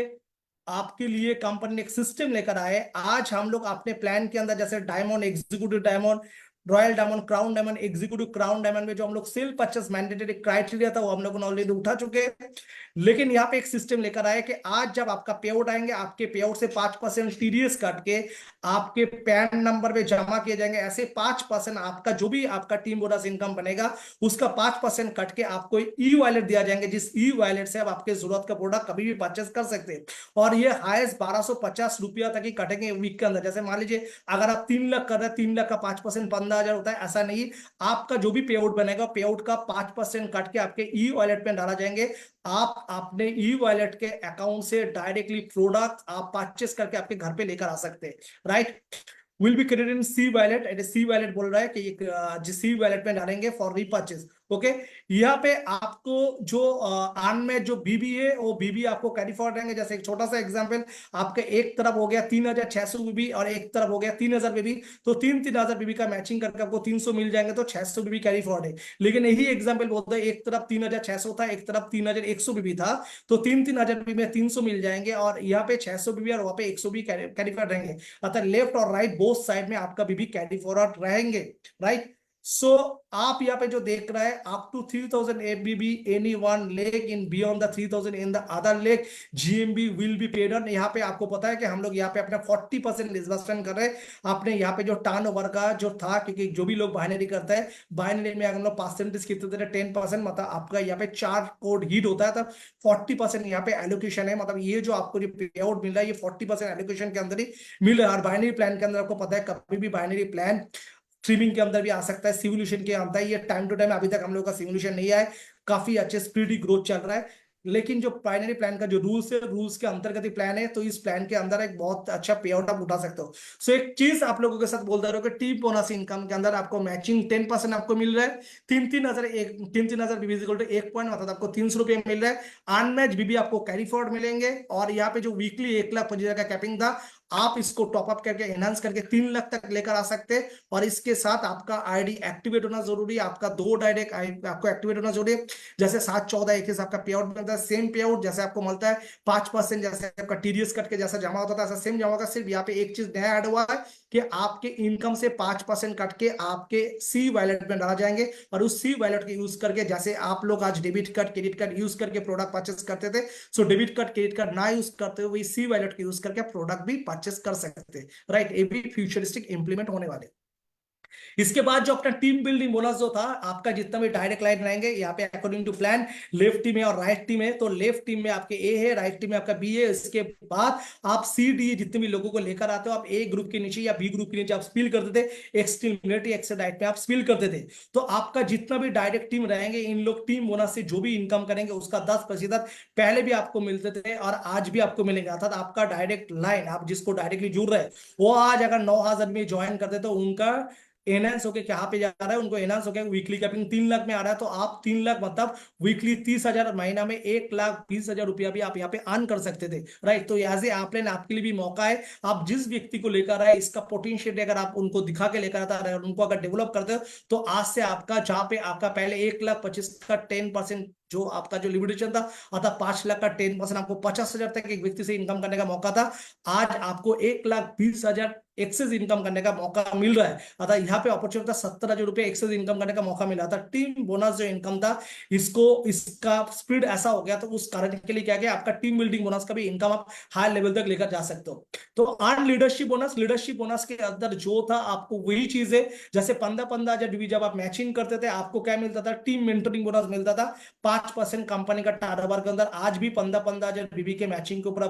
आपके लिए कंपनी ने एक सिस्टम लेकर आए। आज हम लोग अपने प्लान के अंदर जैसे diamond, executive diamond, royal diamond, crown diamond, executive crown diamond में जो हम लोग सेल परचेस मैंडेटरी क्राइटेरिया था वो हम लोग ऑलरेडी उठा चुके हैं। लेकिन यहाँ पे एक सिस्टम लेकर आए कि आज जब आपका पे आउट आएंगे, आपके पे आउट से 5% टीडीएस काट के आपके पैन नंबर पे जमा किए जाएंगे। ऐसे 5% आपका जो भी आपका टीम बोनस इनकम बनेगा उसका 5% कट के आपको ई वॉलेट दिया जाएंगे, जिस ई वॉलेट से आप आपके जरूरत का प्रोडक्ट कभी भी परचेस कर सकते हैं। और ये हाईएस्ट 1250 रुपया तक ही कटेंगे वीक के अंदर। जैसे मान लीजिए अगर आप 3 लाख कर रहे हैं, 3 लाख का 5% 15,000 होता है, ऐसा नहीं। आपका जो भी पे आउट बनेगा, पे आउट का 5% कट के आपके ई वॉलेट में डाला जाएंगे। आप अपने ई वॉलेट के अकाउंट से डायरेक्टली प्रोडक्ट आप परचेस करके आपके घर पे लेकर आ सकते हैं, right. Will be credited in C wallet, C wallet बोल रहा है कि जिस सी वैलेट में डालेंगे फॉर रीपर्चेज। ओके, यहाँ पे आपको जो आन में जो बीबी है वो बीबी आपको कैरी फॉरवर्ड रहेंगे। जैसे एक छोटा सा एग्जांपल, आपके एक तरफ हो गया 3,600 बीबी और एक तरफ हो गया 3,000 बीबी, तो 3,000 बीबी का मैचिंग करके आपको 300 मिल जाएंगे, तो 600 बीबी कैरी फॉरवर्ड है। लेकिन यही एग्जाम्पल बोलते हैं एक तरफ 3,600 था, एक तरफ 3,100 बीबी था, तो 3,000 बीबी में 300 मिल जाएंगे और यहाँ पे 600 बीबी और वहां पे 100 भी कैरी फॉरवर्ड रहेंगे। अतः लेफ्ट और राइट बोथ साइड में आपका बीबी कैरी फॉरवर्ड रहेंगे, राइट। सो आप यहाँ पे जो देख रहा है up to 3,000 FBB any one leg in beyond the 3,000 in the other leg GMB will be paid on. यहाँ पे आपको पता है कि हम लोग यहाँ पे अपना 40% डिस्बर्समेंट कर रहे हैं। आपने यहाँ पे जो टर्नओवर का जो था, क्योंकि जो भी लोग बाइनरी करते हैं, बाइनरी में अगर हम लोग परसेंटेज कितने दे रहे 10%, मतलब आपका यहाँ पे 4 कोड हिट होता है तब 40% यहाँ पे एलोकेशन है। मतलब ये जो आपको जो पे आउट मिल रहा है ये 40% एलोकेशन के अंदर ही मिल रहा है। और बाइनरी प्लान के अंदर आपको पता है कभी भी बाइनरी प्लान स्ट्रीमिंग के अंदर भी आ सकता है, सिमुलेशन के आता है। ये टाइम टू टाइम अभी तक हम लोग का सिमुलेशन नहीं आया है, काफी अच्छे स्पीडी ग्रोथ चल रहा है। लेकिन जो बाइनरी प्लान का जो रूल्स है, रूल्स के अंतर्गत ही प्लान है, तो इस प्लान के अंदर एक बहुत अच्छा पे आउट आप उठा सकते हो। सो एक चीज आप लोगों के साथ बोलता रहो कि टीम बोनस इनकम के अंदर आपको मैचिंग 10% आपको मिल रहा है। 3,000 बीबी इक्वल टू 1 पॉइंट, मतलब आपको 300 रुपये मिल रहा है। अनमैच बीबी आपको कैरी फॉरवर्ड मिलेंगे। और यहाँ पे जो वीकली 1,25,000 का कैपिंग था, आप इसको टॉपअप करके एनहांस करके 3 लाख तक लेकर आ सकते हैं। और इसके साथ आपका आईडी एक्टिवेट होना जरूरी है, आपका 2 डायरेक्ट आपको एक्टिवेट होना जरूरी है। जैसे 7-14 एक हिसाब का पे आउट मिलता है, सेम पे आउट जैसे आपको मिलता है 5%, जैसे आपका टीडीएस कट के जैसा जमा होता था ऐसा सेम जमा होगा। सिर्फ यहाँ पे एक चीज नया ऐड हुआ है कि आपके इनकम से 5% कट के आपके सी वैलेट में डाला जाएंगे। और उस सी वैलेट के यूज करके, जैसे आप लोग आज debit card credit card use करके प्रोडक्ट परचेस करते थे, so debit card credit card ना यूज करते हुए सी वैलेट के यूज करके प्रोडक्ट भी परचेस कर सकते हैं, राइट। ये भी फ्यूचरिस्टिक इंप्लीमेंट होने वाले। इसके बाद जो अपना टीम बिल्डिंग बोनस जो था, आपका जितना भी डायरेक्ट लाइन रहेंगे यहाँ पे according to plan, left team है और राइट टीम है। तो लेफ्ट टीम में आपके ए है, राइट टीम में आपका बी है। इसके बाद आप सी डी जितने भी लोगों को लेकर आते हो, आप ए ग्रुप के नीचे या बी ग्रुप के नीचे आप स्पिल करते थे, x team military x right में आप स्पिल करते थे। तो आपका जितना भी डायरेक्ट टीम रहेंगे, इन लोग टीम बोनस से जो भी इनकम करेंगे उसका 10% पहले भी आपको मिलते थे और आज भी आपको मिलेंगे। अर्थात आपका डायरेक्ट लाइन, आप जिसको डायरेक्टली जुड़ रहे हैं, वो आज अगर 9,000 में ज्वाइन करते तो उनका एनहांस होके क्या पे जा रहा है, उनको एनहांस होके वीकली कैपिंग 3 लाख में आ रहा है। तो आप 3 लाख मतलब वीकली 30,000, महीना में 1,20,000 रुपया भी आप यहाँ पे अर्न कर सकते थे, राइट। तो एज ए आपने आपके लिए भी मौका है। आप जिस व्यक्ति को लेकर आए, इसका पोटेंशियल अगर आप उनको दिखा के लेकर आता है, उनको अगर डेवलप करते हो, तो आज से आपका जहां पे आपका पहले 1,25,000 का 10% जो आपका जो लिमिटेशन था, अतः 5 लाख का 10% आपको 50,000 तक एक व्यक्ति से इनकम करने का मौका था। आज आपको 1,20,000 एक्सेस इनकम करने का मौका मिल रहा है। अतः यहाँ पे अपॉर्चुनिटी था 70,000 रुपए एक्सेस इनकम करने का मौका मिला था। टीम बोनस जो इनकम था, इसका स्पीड ऐसा हो गया, तो उस कारण के लिए क्या गया, आपका टीम बिल्डिंग बोनस का भी इनकम आप हाई लेवल तक लेकर जा सकते हो। तो अर्न लीडरशिप बोनस के अंदर जो था, आपको वही चीज है। जैसे 15,000 बीबी जब आप मैचिंग करते थे, आपको क्या मिलता था, टीम मेंटरिंग बोनस मिलता था 5% कंपनी का टर्नओवर के अंदर। आज भी 15,000 बीबी के मैचिंग के ऊपर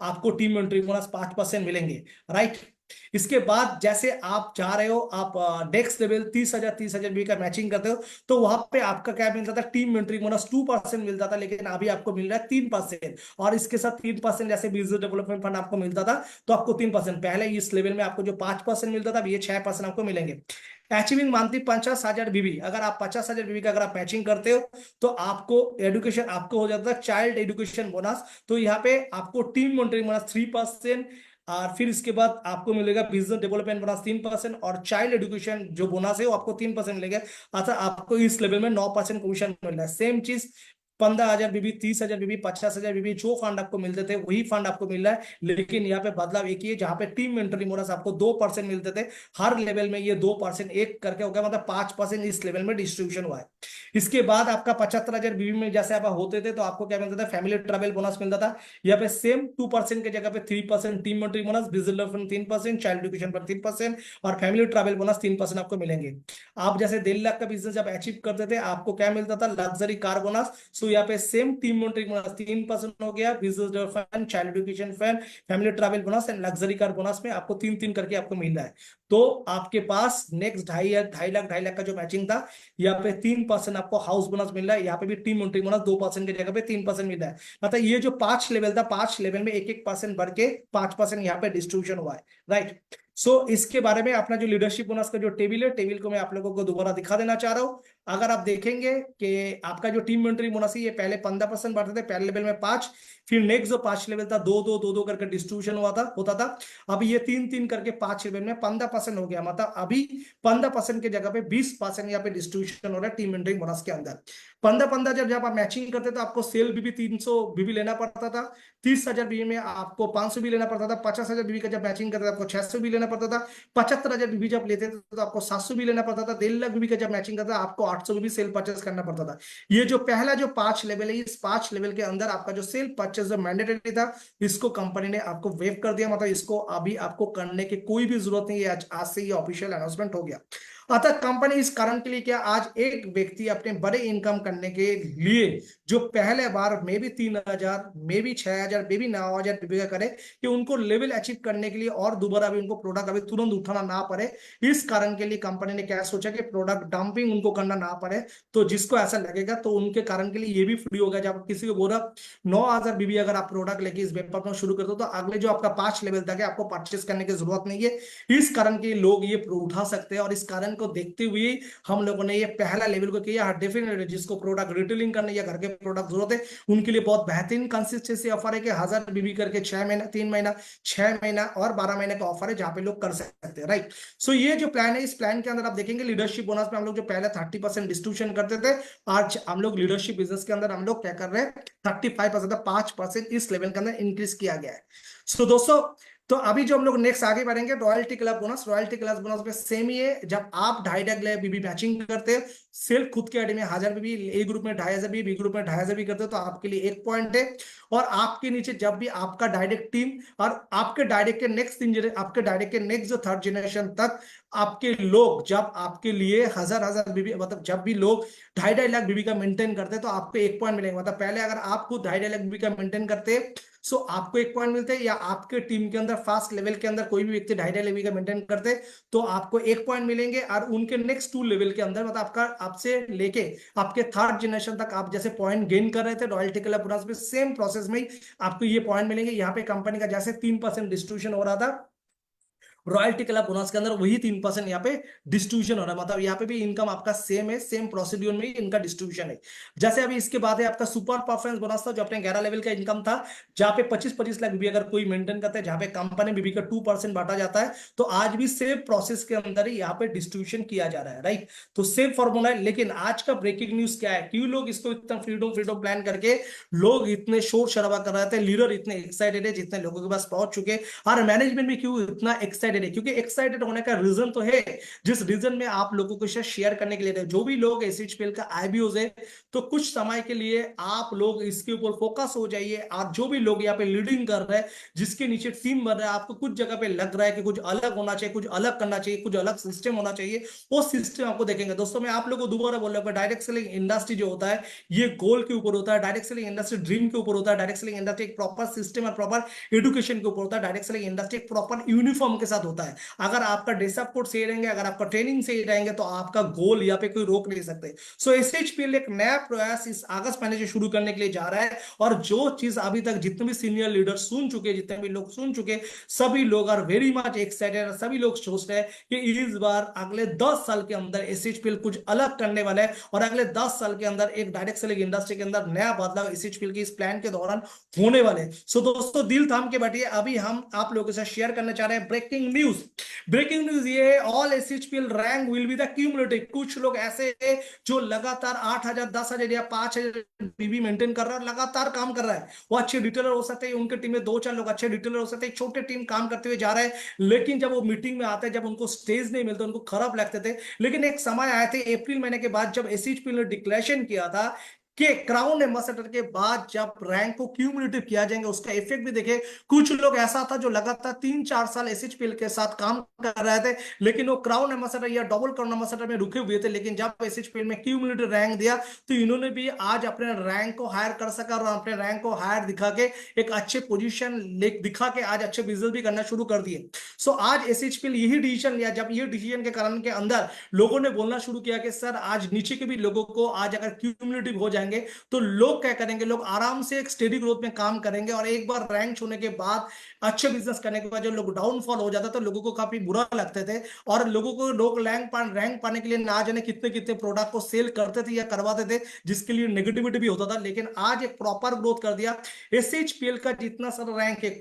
आपको टीम मेंटरिंग बोनस 5% मिलेंगे, राइट। इसके बाद जैसे आप जा रहे हो, आप डेक्स लेवल 30,000 बीबी का मैचिंग करते हो, तो वहां पे आपका क्या मिलता था, टीम मेंटरिंग बोनस 2% मिलता था। लेकिन अभी आपको मिल रहा है 3%। और इसके साथ 3% जैसे बिजनेस डेवलपमेंट फंड आपको मिलता था, तो आपको 3%। पहले इस लेवल में आपको जो 5% मिलता था, अब ये 6% आपको मिलेंगे। अचीविंग मंथली 50,000 बीबी, अगर आप 50,000 बीबी का अगर आप मैचिंग करते हो, तो आपको एडुकेशन आपको हो जाता है चाइल्ड एजुकेशन बोनस। तो यहाँ पे आपको टीम मॉनिटरिंग बोनस 3%, और फिर इसके बाद आपको मिलेगा बिजनेस डेवलपमेंट बोनस 3%, और चाइल्ड एजुकेशन जो बोनस है वो आपको 3% मिलेगा। अच्छा, आपको इस लेवल में 9% कमीशन मिल रहा है। सेम चीज 15,000 बीबी, 30,000 बीबी, 50,000 बीबी, जो फंड आपको मिलते थे वही फंड आपको मिल रहा है। लेकिन यहाँ पे बदलाव एक ही है, जहां पे टीम मेंटरी बोनस आपको 2% मिलते थे हर लेवल में, ये 2% एक करके हो गया, मतलब 5% इस लेवल में डिस्ट्रीब्यूशन हुआ है। इसके बाद आपका 75,000 बीबी में जैसे आप होते थे तो आपको क्या मिलता था, फैमिली ट्रैवल बोनस मिलता था। यहाँ पे सेम 2% की जगह पे 3% team mentory bonus, business development 3%, child education पर 3% और फैमिली ट्रैवल बोनस 3% आपको मिलेंगे। आप जैसे 1.5 लाख का बिजनेस जब अचीव करते थे आपको क्या मिलता था, लग्जरी कार बोनस। सो यहाँ पे सेम टीम मेंटरी बोनस 3% हो गया, business development, child education fund, family travel bonus and luxury car bonus में आपको 3-3 करके आपको मिल रहा है। तो आपके पास नेक्स्ट 2.5 लाख का जो मैचिंग था, यहाँ पे 3% आपको हाउस बोनस मिल रहा है। यहाँ पे भी टीम मेंटरी बोनस 2% की जगह पे 3% मिल रहा है। मतलब ये जो 5 लेवल था, 5 लेवल में 1-1% बढ़ के 5% यहाँ पे डिस्ट्रीब्यूशन हुआ है, राइट। सो इसके बारे में अपना जो लीडरशिप बोनस का जो टेबल है, टेबल को मैं आप लोगों को दोबारा दिखा देना चाह रहा हूं। अगर आप देखेंगे कि आपका जो टीम मेंटरी बोनस है, ये पहले 15% बढ़ते थे, पहले लेवल में 5, फिर नेक्स्ट जो 5 लेवल था 2-2 करके डिस्ट्रीब्यूशन होता था। अब ये 3-3 करके 5 लेवल में 15% हो गया। मतलब अभी 15% की जगह पे 20% यहाँ पे डिस्ट्रीब्यूशन हो रहा है टीम मेंटरिंग बोनस के अंदर। 15-15 जब आप मैचिंग करते तो आपको सेल बीबी 300 बीबी लेना पड़ता था, 30,000 बीबी में आपको 500 भी लेना पड़ता था, 50,000 बीबी का जब मैचिंग करते थे आपको 600 भी लेना पड़ता था, 75,000 बीबी जब लेते थे तो आपको 700 भी लेना पड़ता था, 1.5 लाख बीबी का जब मैचिंग करता था आपको 800 भी सेल परचेस करना पड़ता था। ये जो पहला जो 5 लेवल है, इस 5 लेवल के अंदर आपका जो सेल परचेस जो मैंडेटरी था, इसको कंपनी ने आपको वेव कर दिया। मतलब इसको अभी आपको करने की कोई भी जरूरत नहीं है, आज से ये ऑफिशियल अनाउंसमेंट हो गया। अतः कंपनी इस कारण के लिए क्या, आज एक व्यक्ति अपने बड़े इनकम करने के लिए जो पहले बार मे भी 3,000 मे भी 6,000 मे भी 9,000 रुपये करे, कि उनको लेवल अचीव करने के लिए और दोबारा भी उनको प्रोडक्ट अभी तुरंत उठाना ना पड़े, इस कारण के लिए कंपनी ने क्या सोचा कि प्रोडक्ट डंपिंग उनको करना ना पड़े। तो जिसको ऐसा लगेगा तो उनके कारण के लिए ये भी फ्री होगा। जब किसी को बोला 9,000 बीबी अगर आप प्रोडक्ट लेके इस वेब में शुरू कर दो तो अगले जो आपका 5 लेवल तक है आपको परचेस करने की जरूरत नहीं है। इस कारण के लोग ये उठा सकते हैं और इस कारण को देखते हुए हम लोगों ने ये पहला लेवल को किया। डेफिनेटली जिसको प्रोडक्ट रिटेलिंग करने या घर के प्रोडक्ट जरूरत है उनके लिए बहुत बेहतरीन कंसिस्टेंसी ऑफर है कि 1,000 बीबी करके 6 महीना, 3 महीना, 6 महीना और 12 महीने का ऑफर है जहां पे लोग कर सकते हैं, राइट। सो ये जो प्लान है, इस प्लान के अंदर आप देखेंगे लीडरशिप बोनस में हम लोग जो पहले 30% डिस्ट्रीब्यूशन करते थे, आज हम लोग लीडरशिप बिजनेस के अंदर हम लोग क्या कर रहे हैं, 35%, 5% इस लेवल के अंदर इंक्रीज किया गया है। सो दोस्तों, तो अभी जो हम लोग नेक्स्ट आगे बढ़ेंगे, royalty club bonus. Royalty club bonus में सेम ही है, जब आप 2.5 बीबी मैचिंग करते हैं, सिर्फ खुद के आईडी में 1,000 बीबी, ए ग्रुप में 2,500 बीबी, बी ग्रुप में 2,500 बीबी करते हो तो आपके लिए 1 पॉइंट है। और आपके नीचे जब भी आपका डायरेक्ट टीम और आपके डायरेक्ट के नेक्स्ट आपके डायरेक्ट के नेक्स्ट जो 3rd जनरेशन तक आपके लोग जब आपके लिए 1,000 बीबी, मतलब जब भी लोग 2.5 लाख बीबी का मेंटेन करते हैं तो आपको 1 पॉइंट मिलेगा। मतलब पहले अगर आप खुद 2.5 लाख बीबी का मेंटेन करते सो आपको 1 पॉइंट मिलते हैं, या आपके टीम के अंदर फर्स्ट लेवल के अंदर कोई भी व्यक्ति 2.5 लेवल का मेंटेन करते तो आपको 1 पॉइंट मिलेंगे। और उनके नेक्स्ट 2 लेवल के अंदर, मतलब आपका आपसे लेके आपके 3rd जनरेशन तक आप जैसे पॉइंट गेन कर रहे थे रॉयल्टी क्लब बोनस में, सेम प्रोसेस में आपको ये पॉइंट मिलेंगे। यहाँ पे कंपनी का जैसे 3% डिस्ट्रीब्यूशन हो रहा था रॉयल्टी क्लब बोनस के अंदर, वही 3% यहाँ पे डिस्ट्रीब्यूशन हो रहा है। मतलब यहाँ पे भी इनकम आपका सेम है, सेम प्रोसीड्यूर में इनका डिस्ट्रीब्यूशन है। जैसे अभी इसके बाद है आपका सुपर परफॉर्मेंस बोनस था, जो अपने 11 लेवल का इनकम था, जहां पे 25-25 लाख बीबी अगर कोई मेंटेन करता है, जहां पे कंपनी बीबी का 2% बांटा जाता है, तो आज भी सेम प्रोसेस के अंदर ही यहाँ पे डिस्ट्रीब्यूशन किया जा रहा है, राइट। तो सेम फॉर्मूला है। लेकिन आज का ब्रेकिंग न्यूज क्या है, क्यों लोग इसको इतना फ्रीडम प्लान करके लोग इतने शोर शराबा कर रहे थे, लीडर इतने एक्साइटेड है, जितने लोगों के पास पहुंच चुके, और मैनेजमेंट भी क्यों इतना एक्साइटेड है, क्योंकि एक्साइटेड होने का रीजन तो है, जिस रीजन में आप लोगों को शेयर करने के लिए, जो भी लोग एसएचपीएल का आईबीओज है, तो कुछ समय के लिए आप लोग इसके ऊपर फोकस हो जाइए। और जो भी लोग यहाँ पे लीडिंग कर रहे हैं, जिसके नीचे टीम बन रहा है, आपको कुछ जगह पे लग रहा है कि कुछ अलग होना चाहिए, कुछ अलग करना चाहिए, कुछ अलग सिस्टम होना चाहिए, वो सिस्टम आपको देखेंगे। दोस्तों मैं आप लोगों को दोबारा बोल रहा हूँ, डायरेक्ट सेलिंग इंडस्ट्री जो होता है ये गोल के ऊपर होता है, डायरेक्ट सेलिंग इंडस्ट्री ड्रीम के ऊपर होता है, डायरेक्ट सेलिंग इंडस्ट्री एक प्रॉपर सिस्टम और प्रॉपर एजुकेशन के ऊपर होता है, डायरेक्ट सेलिंग इंडस्ट्री एक प्रॉपर यूनिफॉर्म के साथ होता है। अगर आपका ड्रेसअप कोड सही रहेंगे, अगर आपका ट्रेनिंग सही रहेंगे, तो आपका गोल यहाँ पे कोई रोक नहीं सकते। सो एसएचपीएल एक नया प्रयास इस अगस्त महीने से शुरू करने के लिए जा रहा है, और जो चीज अभी तक जितने भी सीनियर लीडर सुन चुके, जितने भी लोग सुन चुके, सभी लोग आर वेरी मच एक्साइटेड, सभी लोग सोच रहे हैं कि इस बार अगले 10 साल के अंदर एसएचपीएल कुछ अलग करने वाला है, और अगले 10 साल के अंदर एक डायरेक्ट सेलिंग इंडस्ट्री के अंदर नया बदलाव एसएचपीएल के इस प्लान के दौरान होने वाले। सो दोस्तों दिल थाम के बैठिए, अभी हम आप लोगों के साथ शेयर करना चाह रहे हैं ब्रेकिंग ब्रेकिंग न्यूज ये है, all SHPL rank will be the cumulative. कुछ लोग ऐसे हैं जो लगातार 8,000 10,000 या 5,000 बीबी मेंटेन कर रहा है, लगातार काम कर रहा है। वो अच्छे डिटेलर हो सकते हैं, उनके टीम में 2-4 लोग अच्छे डिटेलर हो सकते हैं, छोटे टीम काम करते हुए जा रहे हैं, लेकिन जब वो मीटिंग में आते हैं, जब उनको स्टेज नहीं मिलता, उनको खराब लगते थे। लेकिन एक समय आए थे अप्रैल महीने के बाद, जब एसएचपीएल ने डिक्लेरेशन किया था कि क्राउन एम्बेसडर के बाद जब रैंक को क्यूमुलेटिव किया जाएंगे, उसका इफेक्ट भी देखे। कुछ लोग ऐसा था जो लगातार 3-4 साल एसएचपीएल के साथ काम कर रहे थे, लेकिन वो क्राउन एम्बेसडर या डबल क्राउन एम्बेसडर में रुके हुए थे। लेकिन जब एसएचपीएल में क्यूमुलेटिव रैंक दिया, तो इन्होंने भी आज अपने रैंक को हायर कर सका और अपने रैंक को हायर दिखा के एक अच्छे पोजीशन दिखा के आज अच्छे बिजनेस भी करना शुरू कर दिए। सो आज एसएचपीएल यही डिसीजन लिया। जब ये डिसीजन के कारण के अंदर लोगों ने बोलना शुरू किया कि सर आज नीचे के भी लोगों को आज अगर क्यूमुलेटिव हो जाएंगे तो लोग क्या करेंगे, लोग आराम से एक स्टेडी ग्रोथ में काम करेंगे, और एक बार रैंक छूने के बाद अच्छे बिजनेस करने के बाद जो लोग डाउनफॉल हो जाता, तो लोगों को काफी बुरा लगते थे, और लोगों को लोग रैंक पाने के लिए ना जाने कितने कितने प्रोडक्ट को सेल करते थे या करवाते थे, जिसके लिए नेगेटिविटी भी होता था। लेकिन आज एक प्रॉपर ग्रोथ कर दिया। एसएचपीएल का जितना सारा रैंक है,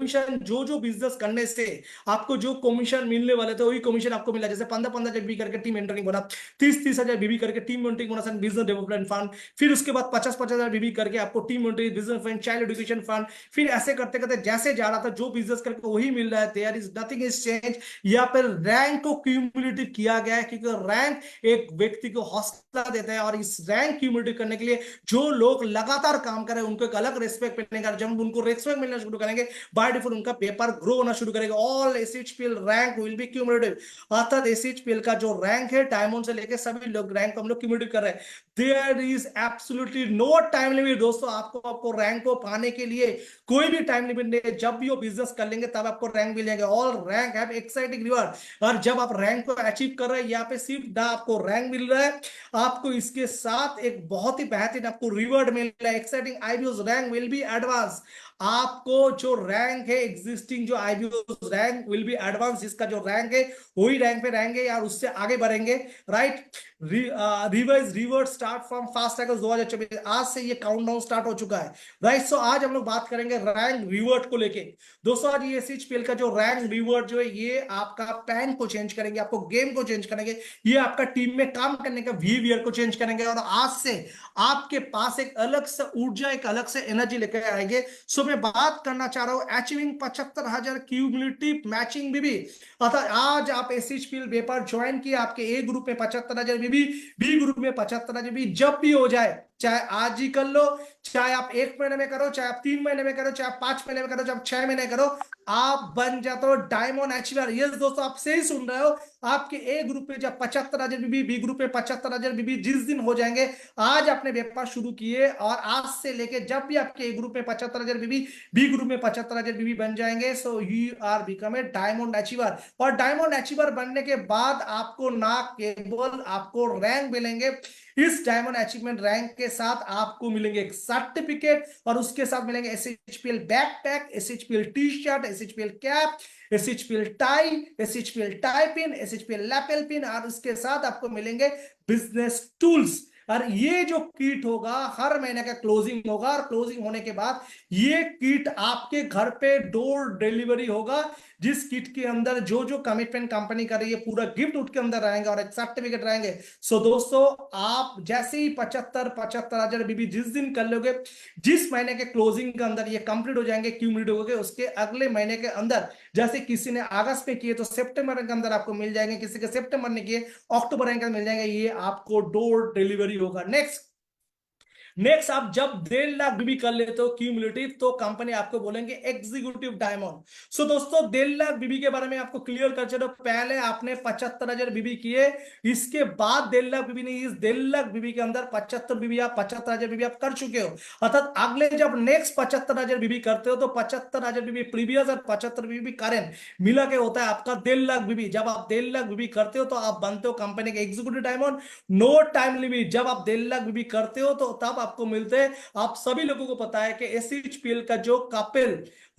कमीशन जो जो बिजनेस करने से आपको जो कमीशन मिलने वाले थे, वही कमीशन आपको मिला। जैसे 15,000 बीबी करके टीम मेंटरिंग बोला, 30,000 बीबी करके team mentoring bonus and business development fund, फिर उसके बाद 50,000 बीबी करके आपको team mentoring business fund, child education fund, फिर ऐसे करते करते जैसे जा रहा था, जो बिजनेस करके वही मिल रहा है। There is nothing is change. यहाँ पर रैंक को क्यूमुलेटिव किया गया है, क्योंकि रैंक एक व्यक्ति को हौसला देता है, और इस रैंक क्यूमुलेटिव करने के लिए जो लोग लगातार काम कर रहे हैं, उनको एक अलग रेस्पेक्ट मिलने का। जब उनको रेस्पेक्ट मिलना शुरू करेंगे, बाय डिफॉल्ट उनका पेपर ग्रो होना शुरू करेगा। All SHPL rank will be cumulative. अर्थात एसएचपीएल का जो रैंक है, डायमंड से लेकर सभी लोग रैंक को हम लोग क्यूमुलेटिव कर रहे हैं। There is absolutely no time limit दोस्तों। आपको रैंक को पाने के लिए कोई भी टाइम लिमिट नहीं है। जब भी वो बिजनेस कर लेंगे तब आपको रैंक मिलेंगे। All rank have exciting reward. और जब आप रैंक को अचीव कर रहे हैं, यहाँ पे सिर्फ ना आपको रैंक मिल रहा है, आपको इसके साथ एक बहुत ही बेहतरीन आपको रिवॉर्ड मिल रहा है। Exciting IBO rank will B advance. आपको जो रैंक है, एग्जिस्टिंग जो IBO rank will B advance. इसका जो रैंक है वही रैंक पे रहेंगे यार, उससे आगे बढ़ेंगे। Right, revise revert start from first August 2024। आज से ये काउंटडाउन स्टार्ट हो चुका है। राइट, सो आज हम लोग बात करेंगे रैंक रिवर्ट को लेके। दोस्तों आज ये एसएचपीएल का जो रैंक रिवर्ट जो है, ये आपका पैन को चेंज करेंगे, आपको गेम को चेंज करेंगे, ये आपका टीम में काम करने का बिहेवियर को चेंज करेंगे, और आज से आपके पास एक अलग से ऊर्जा, एक अलग से एनर्जी लेकर आएंगे। सो मैं बात करना चाह रहा हूं अचीविंग 75,000 क्यूमुलेटिव मैचिंग बीबी। अर्थात आज आप एसएचपीएल व्यापार ज्वाइन किए, आपके ए ग्रुप में 75,000 बीबी, बी ग्रुप में 75,000 बीबी, जब भी हो जाए, चाहे आज ही कर लो, चाहे आप 1 महीने में करो, चाहे आप 3 महीने में करो, चाहे आप 5 महीने में करो, चाहे आप 6 महीने करो, आप बन जाते हो डायमंड अचीवर। यस दोस्तों, आप सही सुन रहे हो। आपके ए ग्रुप में जब 75,000 बीबी, बी ग्रुप में 75,000 बीबी जिस दिन हो जाएंगे, आज आपने व्यापार शुरू किए, और आज से लेके जब भी आपके ए ग्रुप में 75,000 बीबी, बी ग्रुप में 75,000 बीबी बन जाएंगे, so you are become a diamond achiever. और डायमंड अचीवर बनने के बाद आपको ना केवल आपको रैंक मिलेंगे, इस डायमंड अचीवमेंट रैंक के साथ आपको मिलेंगे एक सर्टिफिकेट, और उसके साथ मिलेंगे SHPL backpack, SHPL T-shirt, SHPL cap, SHPL tie, SHPL tie pin, SHPL lapel pin, और उसके साथ आपको मिलेंगे बिजनेस टूल्स। और ये जो किट होगा, हर महीने का क्लोजिंग होगा, और क्लोजिंग होने के बाद ये किट आपके घर पे डोर डिलीवरी होगा, जिस किट के अंदर जो जो कमिटमेंट कंपनी कर रही है, पूरा गिफ्ट उसके अंदर रहेंगे, और एक सर्टिफिकेट रहेंगे। सो दोस्तों, आप जैसे ही 75,000 बीबी जिस दिन कर लोगे, जिस महीने के क्लोजिंग के अंदर ये कंप्लीट हो जाएंगे, क्यूमुलेटिव हो गए, उसके अगले महीने के अंदर, जैसे किसी ने अगस्त में किए तो सितंबर के अंदर आपको मिल जाएंगे, किसी के सितंबर ने किए अक्टूबर के अंदर मिल जाएंगे, ये आपको डोर डिलीवरी होगा। नेक्स्ट आप जब 1.5 लाख बीबी कर लेते हो क्यूमुलेटिव, तो कंपनी आपको बोलेंगे एग्जीक्यूटिव डायमंड। सो दोस्तों, 1.5 लाख बीबी के बारे में आपको क्लियर कर चलो। पहले आपने 75,000 बीबी किए, इसके बाद 1.5 लाख बीबी नहीं, इस 1.5 लाख बीबी के अंदर 75 बीबी आप 75,000 बीबी आप कर चुके हो। अर्थात अगले जब नेक्स्ट 75,000 बीबी करते हो, तो 75,000 बीबी प्रीवियस और 75 बीबी करेंट मिला के होता है आपका 1.5 लाख बीबी। जब आप 1.5 लाख बीबी करते हो, तो आप बनते हो कंपनी के executive diamond. No time limit. जब आप 1.5 लाख बीबी करते हो, तो तब आपको मिलते हैं। आप सभी लोगों को पता है कि एसएचपीएल का जो कपिल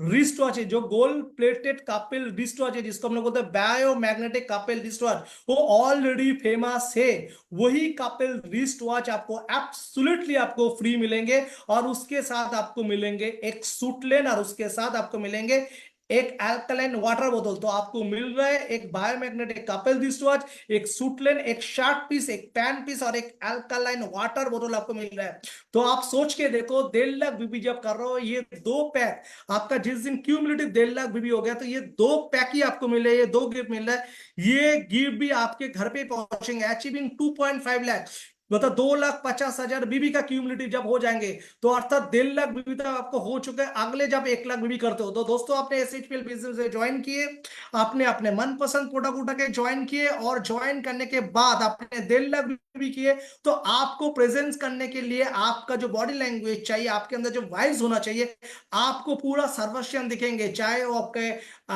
रिस्ट वॉच है, जो gold plated Kapil wrist watch है, जिसको हम लोग बोलते हैं बायोमैग्नेटिक कपिल रिस्ट वॉच, वो ऑलरेडी फेमस है। वही कपिल रिस्ट वॉच आपको एब्सोल्युटली आपको फ्री मिलेंगे, और उसके साथ आपको मिलेंगे एक सूट लेन, और उसके साथ आपको मिलेंगे एक अल्कलाइन वाटर बोतल, तो आपको मिल रहा है एक बायोमैग्नेटिक कपल दिस वॉच, एक सूटलेन, एक शार्ट पीस, एक पैन पीस और एक अल्कलाइन वाटर बोतल आपको मिल रहा है। तो आप सोच के देखो 1.5 लाख बीबी जब कर रहे हो, ये 2 पैक आपका जिस दिन क्यूमुलेटिव 1.5 लाख बीबी हो गया, तो ये 2 पैक ही आपको मिले, ये 2 गिफ्ट मिल रहा है। ये गिफ्ट भी आपके घर पे पहुंचेंगे, अचीविंग 2.5 लाख, मतलब 2,50,000 बीबी का क्यूमुलेटिव जब हो जाएंगे, तो अर्थात 1.5 लाख बीबी तक आपको हो चुके हैं। अगले जब 1 लाख बीबी करते हो, तो दोस्तों आपने एसएचपीएल बिजनेस से ज्वाइन किए, आपने अपने मनपसंद प्रोडक्ट उठा के ज्वाइन किए, और ज्वाइन करने के बाद आपने 1.5 लाख बीबी किए, तो आपको प्रेजेंस करने के लिए आपका जो बॉडी लैंग्वेज चाहिए, आपके अंदर जो वाइब्स होना चाहिए, आपको पूरा सर्वस्व दिखेंगे, चाहे वो आपके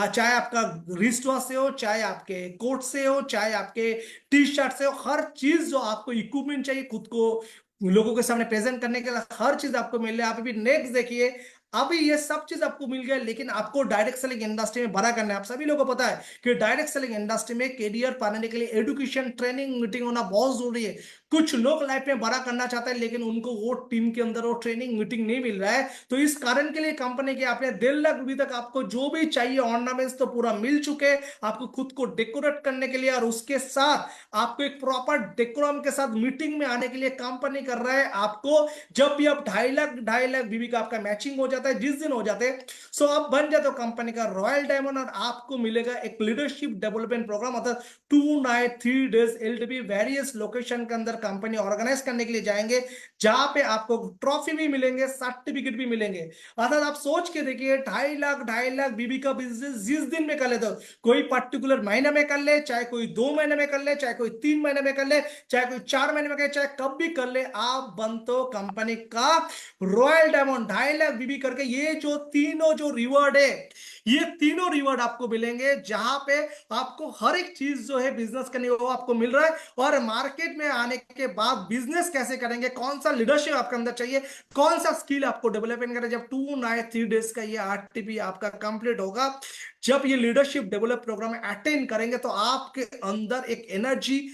चाहे आपका रिस्ट वॉच से हो, चाहे आपके कोट से हो, चाहे आपके टी शर्ट से हो, हर चीज जो आपको इक्विपमेंट चाहिए खुद को लोगों के सामने प्रेजेंट करने के लिए, हर चीज आपको मिल रहा है। आप अभी नेक्स्ट देखिए, अभी ये सब चीज आपको मिल गया, लेकिन आपको डायरेक्ट सेलिंग इंडस्ट्री में बड़ा करना है। आप सभी लोगों को पता है कि डायरेक्ट सेलिंग इंडस्ट्री में कैरियर पाने के लिए एजुकेशन, ट्रेनिंग, मीटिंग होना बहुत जरूरी है। कुछ लोग लाइफ में बड़ा करना चाहते हैं, लेकिन उनको वो टीम के अंदर वो ट्रेनिंग, मीटिंग नहीं मिल रहा है। तो इस कारण के लिए कंपनी के आपने 1.5 लाख अभी तक आपको जो भी चाहिए ऑर्नामेंट्स तो पूरा मिल चुके, आपको खुद को डेकोरेट करने के लिए, और उसके साथ आपको एक प्रॉपर डेकोरम के साथ मीटिंग में आने के लिए कंपनी कर रहा है आपको। जब भी आप 2.5 लाख बीबी का आपका मैचिंग हो जाता है, जिस दिन हो जाते हैं, सो आप बन जाते हो कंपनी का रॉयल डायमंड, और आपको मिलेगा एक लीडरशिप डेवलपमेंट प्रोग्राम, मतलब 2 नाइट 3 डेज एलटीबी वेरियस लोकेशन के अंदर कंपनी ऑर्गेनाइज करने के लिए जाएंगे, जहां पे आपको ट्रॉफी भी मिलेंगे, सर्टिफिकेट भी मिलेंगे। अर्थात आप सोच के देखिए, 2.5 लाख बीबी का बिजनेस जिस दिन में कर लेते हो, कोई पर्टिकुलर महीने में कर ले, चाहे कोई 2 महीने में कर ले, चाहे कोई 3 महीने में कर ले, चाहे कोई 4 महीने में कर ले, चाहे कब भी कर ले, आप बनते हो कंपनी का रॉयल डायमंड। 2.5 लाख बीबी करके ये जो तीनों जो रिवॉर्ड है, ये तीनों रिवॉर्ड आपको मिलेंगे, जहां पे आपको हर एक चीज जो है बिजनेस करनी वो आपको मिल रहा है। और मार्केट में आने के बाद बिजनेस कैसे करेंगे, कौन सा लीडरशिप आपके अंदर चाहिए, कौन सा स्किल आपको डेवलपमेंट करें, जब 2 नाइट 3 डेज का ये आरटीपी आपका कंप्लीट होगा, जब ये लीडरशिप डेवलप प्रोग्राम अटेंड करेंगे, तो आपके अंदर एक एनर्जी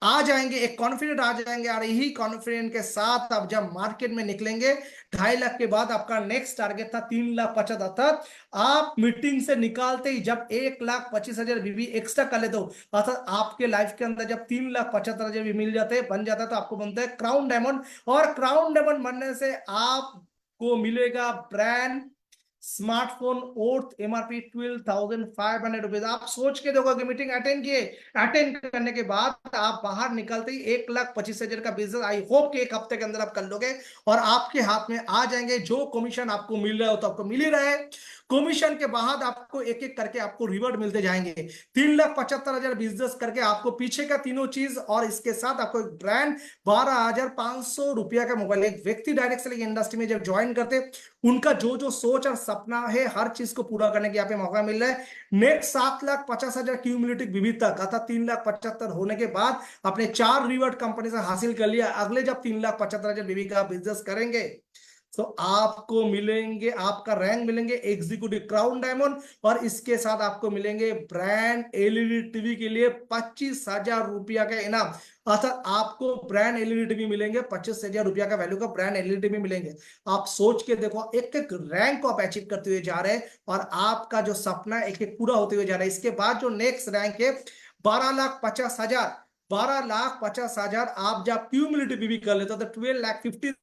आ जाएंगे, एक कॉन्फिडेंट आ जाएंगे, और यही कॉन्फिडेंट के साथ आप जब मार्केट में निकलेंगे, 2.5 लाख के बाद आपका नेक्स्ट टारगेट था 3,75,000, अर्थात आप मीटिंग से निकालते ही जब 1,25,000 बीबी एक्स्ट्रा कर लेते हो, अर्थात आपके लाइफ के अंदर जब 3,75,000 भी मिल जाते हैं, बन जाता है, तो आपको बनता है क्राउन डायमंड। और क्राउन डायमंड बनने से आपको मिलेगा ब्रांड स्मार्टफोन ओर्थ एमआरपी 12,500 रुपीज। आप सोच के देखो कि मीटिंग अटेंड किए, अटेंड करने के बाद आप बाहर निकलते ही 1,25,000 का बिजनेस, आई होप कि एक हफ्ते के अंदर आप कर लोगे, और आपके हाथ में आ जाएंगे। जो कमीशन आपको मिल रहा है, तो आपको मिल ही रहा है, कमीशन के बाद आपको एक एक करके आपको रिवॉर्ड मिलते जाएंगे। 3,75,000 बिजनेस करके आपको पीछे का तीनों चीज, और इसके साथ आपको एक ब्रांड 12,500 रुपया का मोबाइल। एक व्यक्ति डायरेक्ट सेलिंग इंडस्ट्री में जब ज्वाइन करते, उनका जो जो सोच और सपना है, हर चीज को पूरा करने के यहाँ पे मौका मिल रहा है। नेक्स्ट 7,50,000 क्यूमुलेटिव विविध तक, अर्थात 3,75,000 होने के बाद अपने 4 रिवॉर्ड कंपनी से हासिल कर लिया। अगले जब 3,75,000 बीवी का बिजनेस करेंगे, तो आपको मिलेंगे, आपका रैंक मिलेंगे एग्जीक्यूटिव क्राउन डायमंड, और इसके साथ आपको मिलेंगे ब्रांड एलईडी टीवी के लिए 25,000 रुपया का इनाम। अर्थात आपको ब्रांड एलईडी टीवी मिलेंगे, 25,000 रुपया का वैल्यू का ब्रांड एलईडी टीवी मिलेंगे। आप सोच के देखो, एक एक रैंक को आप अचीव करते हुए जा रहे हैं, और आपका जो सपना एक एक पूरा होते हुए जा रहा है। इसके बाद जो नेक्स्ट रैंक है 12,50,000, 12,50,000 आप जब क्यूमुलेटिव भी कर लेते हो, तो 12,50,000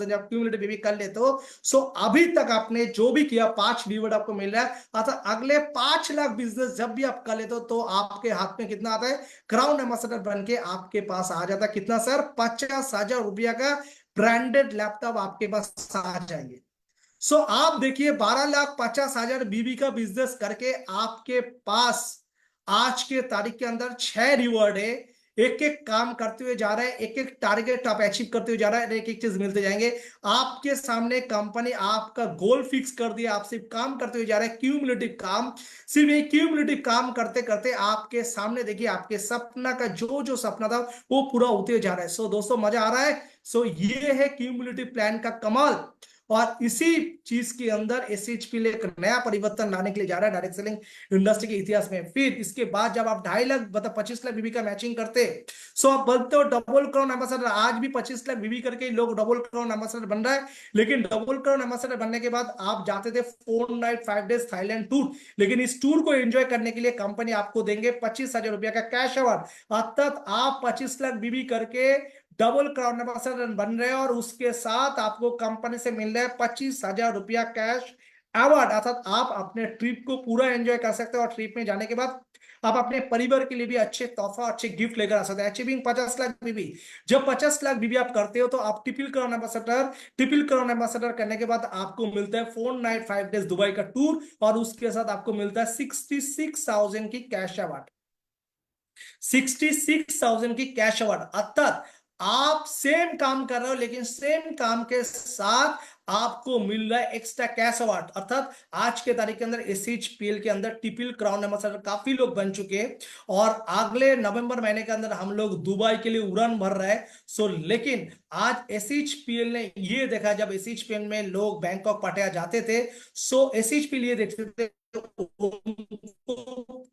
जब क्यूमुलेटिव भी कर लेते हो, सो अभी तक आपने जो भी किया 5 रिवॉर्ड आपको मिल रहा है। अर्थात अगले 5 लाख बिजनेस जब भी आप कर लेते हो, तो आपके हाथ में कितना आता है, क्राउन एम्बेसडर बन के आपके पास आ जाता है कितना सर, 50,000 रुपया का ब्रांडेड लैपटॉप आपके पास आ जाएंगे। सो आप देखिए, 12,50,000 बीबी का बिजनेस करके आपके पास आज के तारीख के अंदर 6 रिवॉर्ड है। एक एक काम करते हुए जा रहा है, एक एक टारगेट आप अचीव करते हुए जा रहा है, एक एक चीज मिलते जाएंगे आपके सामने। कंपनी आपका गोल फिक्स कर दिया, आप सिर्फ काम करते हुए जा रहे हैं, क्यूमुलेटिव काम। सिर्फ एक क्यूमुलेटिव काम करते करते आपके सामने देखिए, आपके सपना का जो जो सपना था वो पूरा होते हुए जा रहा है। सो दोस्तों, मजा आ रहा है? सो ये है क्यूमुलेटिव प्लान का कमाल। और इसी चीज के अंदर एसएचपीएल एक नया परिवर्तन लाने के लिए जा रहा है डायरेक्ट सेलिंग इंडस्ट्री के इतिहास में। फिर इसके बाद जब आप 2.5 लाख मतलब 25 लाख बीबी का मैचिंग करते, सो आप बोलते हो डबल क्राउन एम्बेसडर। आज भी 25 लाख बीबी करके लोग डबल क्राउन एम्बेसडर बन रहा है। लेकिन डबल क्राउन एम्बेसडर बनने के बाद आप जाते थे 4 नाइट 5 डेज थाईलैंड टूर। लेकिन इस टूर को एंजॉय करने के लिए कंपनी आपको देंगे 25,000 रुपया का कैश अवार्ड। अर्थात आप 25 लाख बीबी करके डबल क्राउन एम्बेसडर बन रहे हैं और उसके साथ आपको कंपनी से मिल रहा है 25,000 रुपया कैश अवार्ड। अर्थात आप अपने ट्रिप को पूरा एंजॉय कर सकते हैं और ट्रिप में जाने के बाद आप अपने परिवार के लिए भी अच्छे तोहफा अच्छे गिफ्ट लेकर आ सकते हैं। अचीविंग 50 लाख बीबी, जब 50 लाख बीबी आप करते हो तो आप ट्रिपल क्राउन एम्बेसडर करने के बाद आपको मिलता है 4 नाइट 5 डेज दुबई का टूर और उसके साथ आपको मिलता है 66,000 की कैश अवार्ड। 66,000 की कैश अवार्ड। अर्थात आप सेम काम कर रहे हो लेकिन सेम काम के साथ आपको मिल रहा है एक्स्ट्रा कैश अवार्ड। अर्थात आज के तारीख के अंदर एसएचपीएल के अंदर ट्रिपल क्राउन एम्बेसडर काफी लोग बन चुके हैं और अगले नवंबर महीने के अंदर हम लोग दुबई के लिए उड़ान भर रहे हैं। सो लेकिन आज एसएचपीएल ने ये देखा, जब एसएचपीएल में लोग बैंकॉक पटाया जाते थे, सो एसएचपीएल ये देखते थे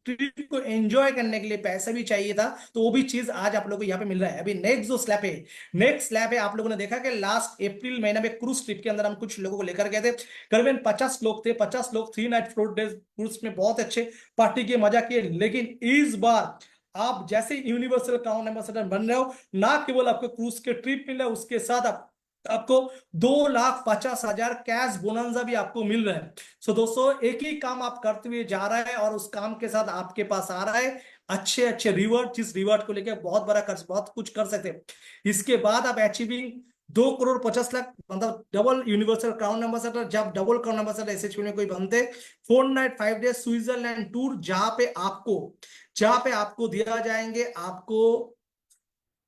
ट्रिप को एंजॉय करने के लिए पैसा भी चाहिए था, तो वो भी चीज आज आप लोगों को यहाँ पे मिल रहा है। अभी नेक्स्ट जो स्लैब है, नेक्स्ट स्लैब है, आप लोगों ने देखा कि लास्ट अप्रैल महीना में क्रूज ट्रिप के अंदर हम कुछ लोगों को लेकर गए थे। करीबन 50 लोग थे, 50 लोग 3 नाइट 4 डेज क्रूज में बहुत अच्छे पार्टी किए, मजा किए। लेकिन इस बार आप जैसे यूनिवर्सल क्राउन एम्बेसडर बन रहे हो, ना केवल आपको क्रूज के ट्रिप मिल रहा है, उसके साथ आपको 2,50,000 कैश बोनंजा भी आपको मिल रहा है। सो दोस्तों, एक ही काम आप करते हुए जा रहा है और उस काम के साथ आपके पास आ रहा है अच्छे अच्छे रिवॉर्ड, जिस रिवॉर्ड को लेकर बहुत कुछ कर सकते हैं। इसके बाद आप अचीविंग 2,50,00,000 मतलब डबल यूनिवर्सल क्राउन एम्बेसडर। जब डबल क्राउन एम्बेसडर एसएचपी में कोई बनते, 4 नाइट 5 डेज स्विट्जरलैंड टूर, जहां पे आपको दिया जाएंगे, आपको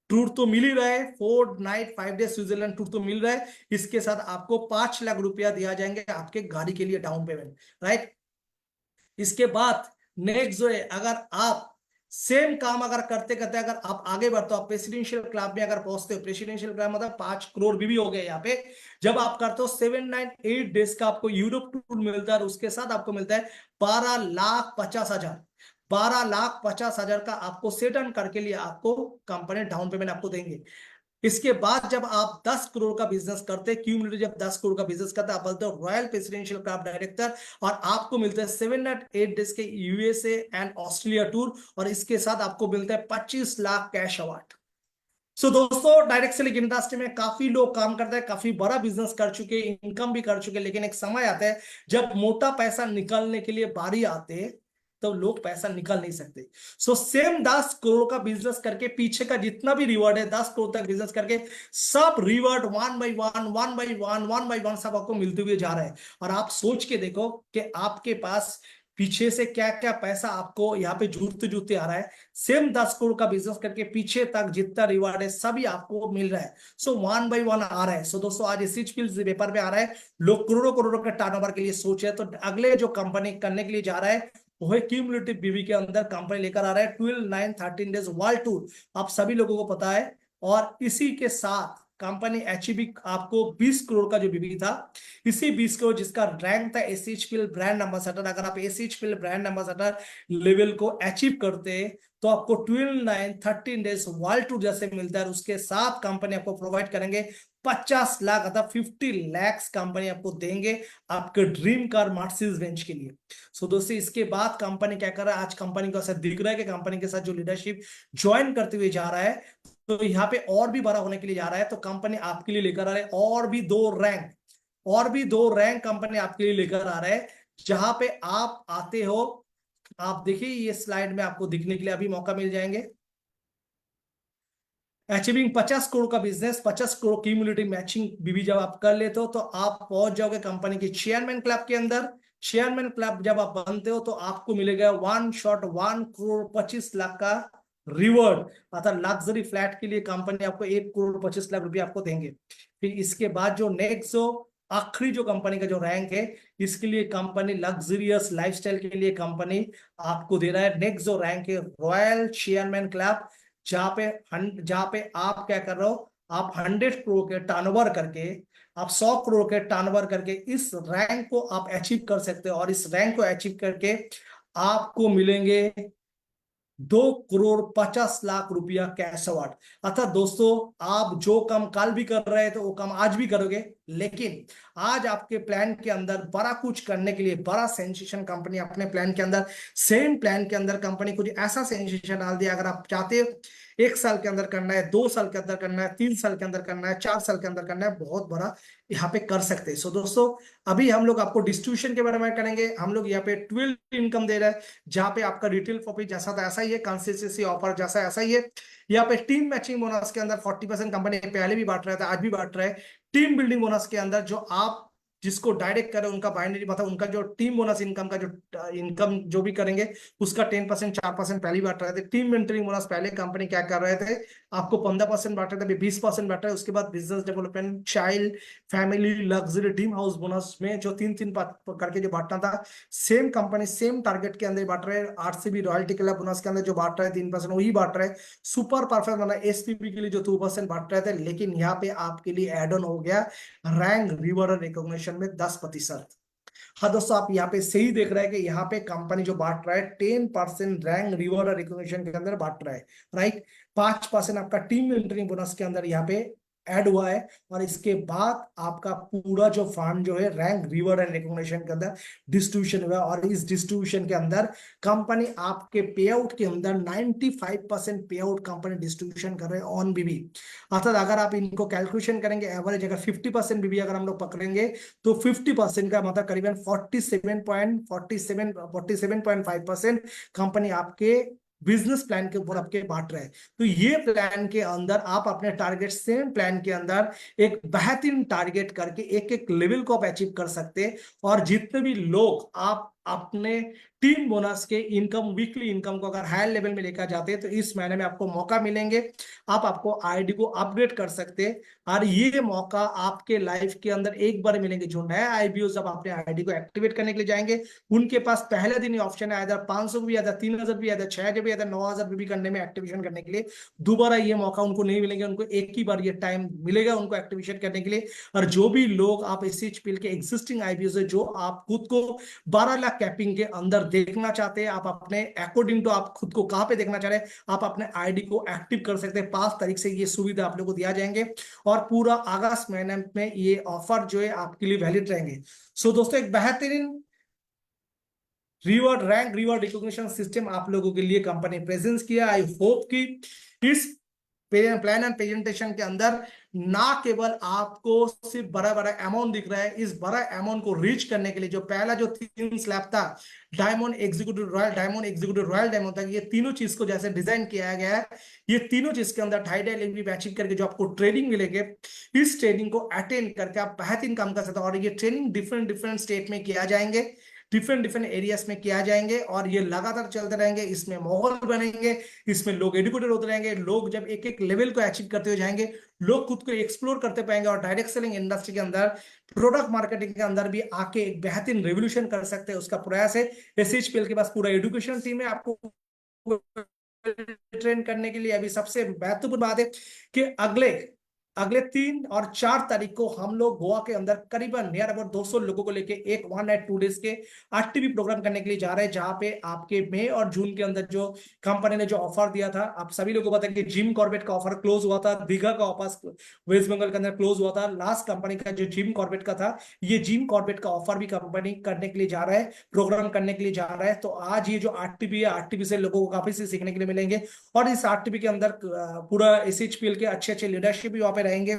टूर तो मिल ही रहा है, 4 नाइट 5 डेज स्विट्जरलैंड टूर तो मिल रहा है। इसके साथ आपको 5 लाख रुपया दिया जाएंगे आपके गाड़ी के लिए डाउन पेमेंट, राइट। इसके बाद नेक्स्ट जो है, अगर आप सेम काम अगर करते करते अगर आप आगे बढ़ते हो, आप प्रेसिडेंशियल क्लब में अगर पहुंचते हो, प्रेसिडेंशियल क्लब मतलब 5 करोड़ भी हो गए यहाँ पे। जब आप करते हो 798 डेज का आपको यूरोप टूर मिलता है और उसके साथ आपको मिलता है 12,50,000, 12,50,000 का आपको सेट ऑन करके लिए आपको कंपनी डाउन पेमेंट आपको देंगे। इसके बाद जब आप 10 करोड़ का बिजनेस करते हैं, क्यूमुलेटिव जब 10 करोड़ का बिजनेस करते हैं, आप बोलते हो रॉयल प्रेसिडेंशियल क्लब डायरेक्टर, और आपको मिलता है 708 डेज के यूएसए एंड ऑस्ट्रेलिया टूर, और इसके साथ आपको मिलता है 25 लाख कैश अवार्ड। सो दोस्तों, डायरेक्ट सेलिंग इंडस्ट्री में काफी लोग काम करते हैं, काफी बड़ा बिजनेस कर चुके, इनकम भी कर चुके, लेकिन एक समय आता है जब मोटा पैसा निकालने के लिए बारी आते हैं, तो लोग पैसा निकाल नहीं सकते। सो सेम 10 करोड़ का बिजनेस करके पीछे का जितना भी रिवॉर्ड है, 10 करोड़ तक बिजनेस करके सब रिवॉर्ड वन बाई वन सब आपको मिलते हुए जा रहा है। और आप सोच के देखो कि आपके पास पीछे से क्या क्या पैसा आपको यहाँ पे जुड़ते जुड़ते आ रहा है। सेम 10 करोड़ का बिजनेस करके पीछे तक जितना रिवार्ड है सभी आपको मिल रहा है। सो 1 बाई 1 आ रहा है। सो दोस्तों, आज एसएचपीएल पेपर पे आ रहा है, लोग करोड़ों करोड़ों के टर्नओवर के लिए सोच रहे हैं। तो अगले जो कंपनी करने के लिए जा रहा है वो है क्यूमुलेटिव बीवी के अंदर कंपनी लेकर आ रहा है 12 9 13 डेज वर्ल्ड टूर, आप सभी लोगों को पता है। और इसी के साथ कंपनी एचईबी आपको 20 करोड़ का जो बीबी था, इसी 20 करोड़ जिसका रैंक था एसएचपीएल ब्रांड एम्बेसडर, अगर आप एसएचपीएल ब्रांड एम्बेसडर लेवल को अचीव करते तो आपको 12 9 13 डेज वर्ल्ड टूर जैसे मिलता है। उसके साथ कंपनी आपको प्रोवाइड करेंगे 50 लाख अर्थात 50 लैक्स कंपनी आपको देंगे आपके ड्रीम कार मर्सिडीज बेंच के लिए। सो दोस्तों, इसके बाद कंपनी क्या कर रहा है, आज कंपनी को ऐसा दिख रहा है कि कंपनी के साथ जो लीडरशिप ज्वाइन करते हुए जा रहा है, तो यहाँ पे और भी बड़ा होने के लिए जा रहा है। तो कंपनी आपके लिए लेकर आ रहा है और भी दो रैंक कंपनी आपके लिए लेकर आ रहा है, जहां पे आप आते हो। आप देखिए, ये स्लाइड में आपको दिखने के लिए अभी मौका मिल जाएंगे। अचीविंग 50 करोड़ का बिजनेस, 50 करोड़ क्यूमुलेटिव मैचिंग बीबी जब आप कर लेते हो तो आप पहुंच जाओगे कंपनी के चेयरमैन क्लब के अंदर। चेयरमैन क्लब जब आप बनते हो तो आपको मिलेगा 1 शॉट 1 करोड़ 25 लाख का रिवॉर्ड, अर्थात लग्जरी फ्लैट के लिए कंपनी आपको 1 करोड़ 25 लाख रुपया आपको देंगे। फिर इसके बाद जो नेक्स्ट जो आखिरी जो कंपनी का जो रैंक है, इसके लिए कंपनी लग्जरियस लाइफस्टाइल के लिए कंपनी आपको दे रहा है। नेक्स्ट जो रैंक है रॉयल चेयरमैन क्लब, जहां पे आप क्या कर रहे हो, आप 100 करोड़ के टर्नओवर करके, आप 100 करोड़ के टर्नओवर करके इस रैंक को आप अचीव कर सकते हो, और इस रैंक को अचीव करके आपको मिलेंगे 2 करोड़ 50 लाख रुपया कैश अवार्ड। अर्थात दोस्तों, आप जो काम कल भी कर रहे थे वो काम आज भी करोगे, लेकिन आज आपके प्लान के अंदर बड़ा कुछ करने के लिए बड़ा सेंसेशन कंपनी अपने प्लान के अंदर, सेम प्लान के अंदर कंपनी कुछ ऐसा सेंसेशन डाल दिया। अगर आप चाहते हो 1 साल के अंदर करना है, 2 साल के अंदर करना है, 3 साल के अंदर करना है, 4 साल के अंदर करना है, बहुत बड़ा यहाँ पे कर सकते हैं। सो दोस्तों, अभी हम लोग आपको डिस्ट्रीब्यूशन के बारे में करेंगे। हम लोग यहाँ पे 12 इनकम दे रहे हैं, जहां पे आपका रिटेल प्रॉफिट जैसा था ऐसा ही है, कंसिस्टेंसी ऑफर जैसा ऐसा ही है। यहाँ पे टीम मैचिंग बोनस के अंदर 40% कंपनी पहले भी बांट रहा था, आज भी बांट रहा है। टीम बिल्डिंग बोनस के अंदर जो आप जिसको डायरेक्ट करें उनका बाइनरी, मतलब उनका जो टीम बोनस इनकम का जो इनकम जो भी करेंगे उसका 10% 4% पहले बांट रहे थे। टीम मेंटरिंग बोनस पहले कंपनी क्या कर रहे थे, आपको 15% बांट रहे थे, 20% बांट रहे हैं। उसके बाद business development, child, family, luxury, dream house bonus में जो 3-3 करके जो बांटना था, सेम कंपनी सेम टारगेट के अंदर बांट रहे हैं। आरसीबी रॉयल्टी क्लब बोनस के अंदर जो बांट रहे हैं 3% वही बांट रहे हैं। सुपर परफॉर्मेंस वाला एसपीबी के लिए जो 2% बांट रहे थे, लेकिन यहाँ पे आपके लिए एड ऑन हो गया रैंक रिवॉर्ड रिकॉग्निशन में 10%। हाँ दोस्तों, आप यहाँ पे सही देख रहे हैं कि यहाँ पे कंपनी जो बांट रहा है 10% रैंक रिवॉर्ड रिकॉग्निशन के अंदर बांट रहा है, राइट। 5% आपका टीम मेंटरिंग बोनस के अंदर यहाँ पे ऐड हुआ है, और इसके बाद आपका पूरा जो फंड जो है रैंक रिवॉर्ड एंड रिकॉग्निशन के अंदर डिस्ट्रीब्यूशन हुआ है। और इस डिस्ट्रीब्यूशन के अंदर कंपनी आपके पे आउट के अंदर 95% पे आउट कंपनी डिस्ट्रीब्यूशन कर रहे हैं ऑन बीबी। अर्थात अगर आप इनको कैलकुलेशन करेंगे एवरेज, अगर 50% बीबी अगर हम लोग पकड़ेंगे तो 50% का मतलब करीबन 47.5% कंपनी आपके बिजनेस प्लान के ऊपर आपके बांट रहे हैं। तो ये प्लान के अंदर आप अपने टारगेट, सेम प्लान के अंदर एक बेहतरीन टारगेट करके एक एक लेवल को आप अचीव कर सकते हैं। और जितने भी लोग आप अपने टीम बोनस के इनकम, वीकली इनकम को अगर हायर लेवल में लेकर जाते हैं तो इस महीने में आपको मौका मिलेंगे, आप आपको आईडी को अपग्रेड कर सकते हैं। और ये मौका आपके लाइफ के अंदर एक बार मिलेंगे। जो नया आईबीओ जब अपने आईडी को एक्टिवेट करने के लिए जाएंगे, उनके पास पहले दिन ही ऑप्शन है, इधर 500 भी, इधर 3000 भी, इधर 6000 भी, इधर 9000 भी करने में, एक्टिवेशन करने के लिए। दोबारा ये मौका उनको नहीं मिलेंगे, उनको एक ही बार ये टाइम मिलेगा उनको एक्टिवेशन करने के लिए। और जो भी लोग आप एसएचपीएल के एग्जिस्टिंग आईबीओ से जो आप खुद को 12 लाख कैपिंग के अंदर देखना चाहते हैं, आप अपने अकॉर्डिंग टू आप खुद को कहां पे देखना चाह रहे हैं, आप अपने आईडी को एक्टिव कर सकते हैं। 5 तारीख से ये सुविधा आप लोगों को दिया जाएंगे, और पूरा अगस्त महीने में ये ऑफर जो है आपके लिए वैलिड रहेंगे। सो दोस्तों, एक बेहतरीन reward, rank reward recognition system आप लोगों के लिए कंपनी प्रेजेंस किया। आई होप कि इस प्लान एंड प्रेजेंटेशन के अंदर ना केवल आपको सिर्फ बड़ा बड़ा अमाउंट दिख रहा है, इस बड़ा अमाउंट को रीच करने के लिए जो पहला जो 3 स्लैब था, diamond executive royal, diamond executive royal diamond तक, ये तीनों चीज को जैसे डिजाइन किया गया है, ये तीनों चीज के अंदर 2.5 लेवल अचीव करके जो आपको ट्रेनिंग मिलेगी, इस ट्रेनिंग को अटेंड करके आप बेहतरीन काम कर सकते हो। और ये ट्रेनिंग डिफरेंट डिफरेंट स्टेट में किया जाएंगे, डिफरेंट डिफरेंट एरियाज में किया जाएंगे, और ये लगातार चलते रहेंगे। इसमें माहौल बनेंगे, इसमें लोग एडुकेटेड होते रहेंगे। लोग जब एक एक लेवल को अचीव करते हुए जाएंगे, लोग खुद को एक्सप्लोर करते पाएंगे, और डायरेक्ट सेलिंग इंडस्ट्री के अंदर, प्रोडक्ट मार्केटिंग के अंदर भी आके एक बेहतरीन रेवोल्यूशन कर सकते हैं। उसका प्रयास है। एसएचपीएल के पास पूरा एजुकेशन टीम है आपको ट्रेन करने के लिए। अभी सबसे महत्वपूर्ण बात है कि अगले अगले 3 और 4 तारीख को हम लोग गोवा के अंदर करीबन नियर अबाउट 200 लोगों को लेके एक 1 नाइट 2 डेज के आरटीवी प्रोग्राम करने के लिए जा रहे हैं, जहां पे आपके मई और जून के अंदर जो कंपनी ने जो ऑफर दिया था, आप सभी लोगों को पता है कि जिम कॉर्बेट का ऑफर क्लोज हुआ था, दीघा का ऑफर वेस्ट बंगाल के अंदर क्लोज हुआ था। लास्ट कंपनी का जो जिम कॉर्बेट का था, ये जिम कॉर्बेट का ऑफर भी कंपनी करने के लिए जा रहा है, प्रोग्राम करने के लिए जा रहा है। तो आज ये जो आरटीवी है, आरटीवी से लोगों को काफी से सीखने के लिए मिलेंगे, और इस आरटीवी के अंदर पूरा एसएचपीएल के अच्छे अच्छे लीडरशिप भी वहां पे रहेंगे।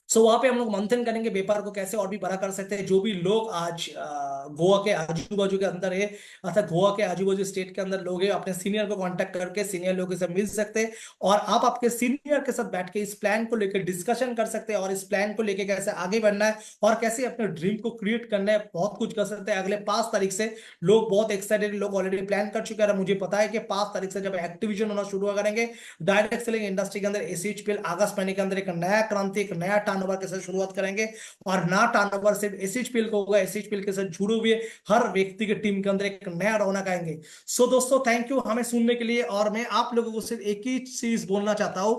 सो वहां पे हम लोग मंथन करेंगे व्यापार को कैसे और भी बड़ा कर सकते हैं। जो भी लोग आज गोवा के आजू बाजू के अंदर है, अर्थात गोवा के आजू बाजू स्टेट के अंदर लोग हैं, अपने सीनियर को कांटेक्ट करके सीनियर लोगों से मिल सकते हैं, और आप आपके सीनियर के साथ बैठ के इस प्लान को लेकर डिस्कशन कर सकते हैं, और इस प्लान को लेकर कैसे आगे बढ़ना है और कैसे अपने ड्रीम को क्रिएट करना है, बहुत कुछ कर सकते हैं। अगले 5 तारीख से लोग बहुत एक्साइटेड, लोग ऑलरेडी प्लान कर चुके हैं। मुझे पता है कि 5 तारीख से जब एक्टिविजन होना शुरू करेंगे डायरेक्ट सेलिंग इंडस्ट्री के अंदर, एसएचपीएल अगस्त महीने के अंदर एक नया क्रांति, एक नया टर्नओवर के साथ शुरुआत करेंगे। और नया टर्नओवर सिर्फ एसएचपीएल को होगा, एसएचपीएल के साथ जुड़े हुए हर व्यक्ति के टीम के अंदर एक नया रौनक आएंगे। सो दोस्तों, थैंक यू हमें सुनने के लिए। और मैं आप लोगों को सिर्फ एक ही चीज बोलना चाहता हूं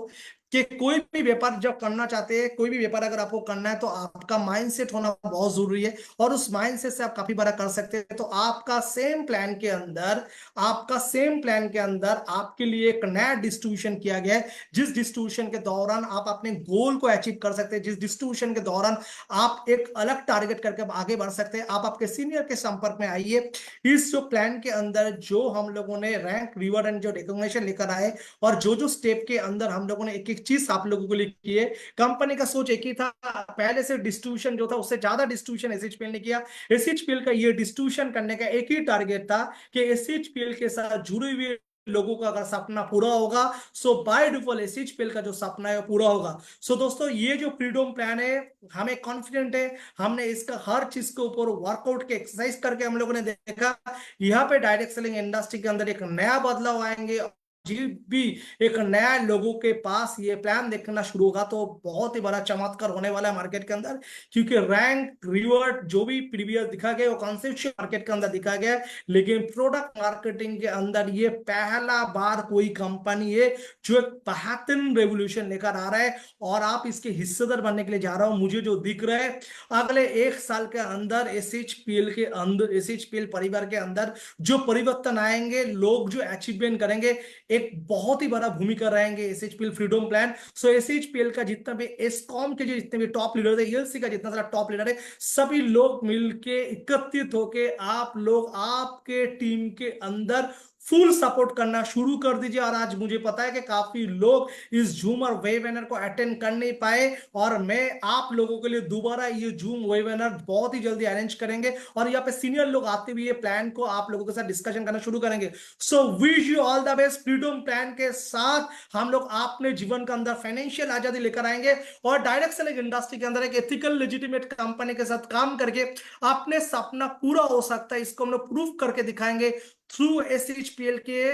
कि कोई भी व्यापार जब करना चाहते हैं, कोई भी व्यापार अगर आपको करना है तो आपका माइंडसेट होना बहुत जरूरी है, और उस माइंडसेट से आप काफी बड़ा कर सकते हैं। तो आपका सेम प्लान के अंदर आपके लिए एक नया डिस्ट्रीब्यूशन किया गया है, जिस डिस्ट्रीब्यूशन के दौरान आप अपने गोल को अचीव कर सकते हैं, जिस डिस्ट्रीब्यूशन के दौरान आप एक अलग टारगेट करके आगे बढ़ सकते हैं। आप आपके सीनियर के संपर्क में आइए। इस जो प्लान के अंदर जो हम लोगों ने रैंक, रिवॉर्ड एंड जो रिकॉग्निशन लेकर आए, और जो जो स्टेप के अंदर हम लोगों ने एक एक चीज आप लोगों के लिए की है। कंपनी का सोच एक ही था, पहले से डिस्ट्रीब्यूशन जो था उससे ज्यादा डिस्ट्रीब्यूशन एसएचपीएल ने किया। एसएचपीएल का ये डिस्ट्रीब्यूशन करने का एक ही टारगेट था कि एसएचपीएल के साथ जुड़े हुए लोगों का अगर सपना पूरा होगा, सो बाय डिफॉल्ट एसएचपीएल का जो सपना है वो पूरा होगा। सो दोस्तों, ये जो फ्रीडम प्लान है, हमें कॉन्फिडेंट है, हमने इसका हर चीज के ऊपर वर्कआउट के एक्सरसाइज करके हम लोगों ने देखा, यहाँ पे डायरेक्ट सेलिंग इंडस्ट्री के अंदर एक नया बदलाव आएंगे। जी भी एक नया लोगों के पास ये प्लान देखना शुरू होगा, तो बहुत ही बड़ा चमत्कार होने वाला है मार्केट के अंदर। क्योंकि रैंक, रिवॉर्ड जो भी प्रीवियस दिखा गया वो कॉन्सेप्चुअल मार्केट के अंदर दिखा गया है, लेकिन प्रोडक्ट मार्केटिंग के अंदर ये पहला बार कोई कंपनी है जो एक बेहतरीन रेवोल्यूशन लेकर आ रहा है, और आप इसके हिस्सेदार बनने के लिए जा रहा हूं। मुझे जो दिख रहा है, अगले एक साल के अंदर एसएचपीएल के अंदर, एसएचपीएल परिवार के अंदर जो परिवर्तन आएंगे, लोग जो अचीवमेंट करेंगे, एक बहुत ही बड़ा भूमिका रहेंगे एसएचपीएल फ्रीडम प्लान। सो एसएचपीएल का जितना भी, एस्कॉम के जो जितने भी टॉप लीडर है, एलसी का जितना सारा टॉप लीडर है, सभी लोग मिलके एकत्रित होके आप लोग आपके टीम के अंदर फुल सपोर्ट करना शुरू कर दीजिए। और आज मुझे पता है कि काफी लोग इस जूम और वेबिनार को अटेंड कर नहीं पाए, और मैं आप लोगों के लिए दोबारा ये जूम वेबिनार बहुत ही जल्दी अरेंज करेंगे, और यहाँ पे सीनियर लोग आते हुए ये प्लान को आप लोगों के साथ डिस्कशन करना शुरू करेंगे। So wish you all the best. Freedom plan के साथ हम लोग अपने जीवन के अंदर फाइनेंशियल आजादी लेकर आएंगे, और डायरेक्ट सेलिंग इंडस्ट्री के अंदर एक एथिकल लेजिटिमेट कंपनी के साथ काम करके अपने सपना पूरा हो सकता है, इसको हम लोग प्रूव करके दिखाएंगे थ्रू एसएचपीएल के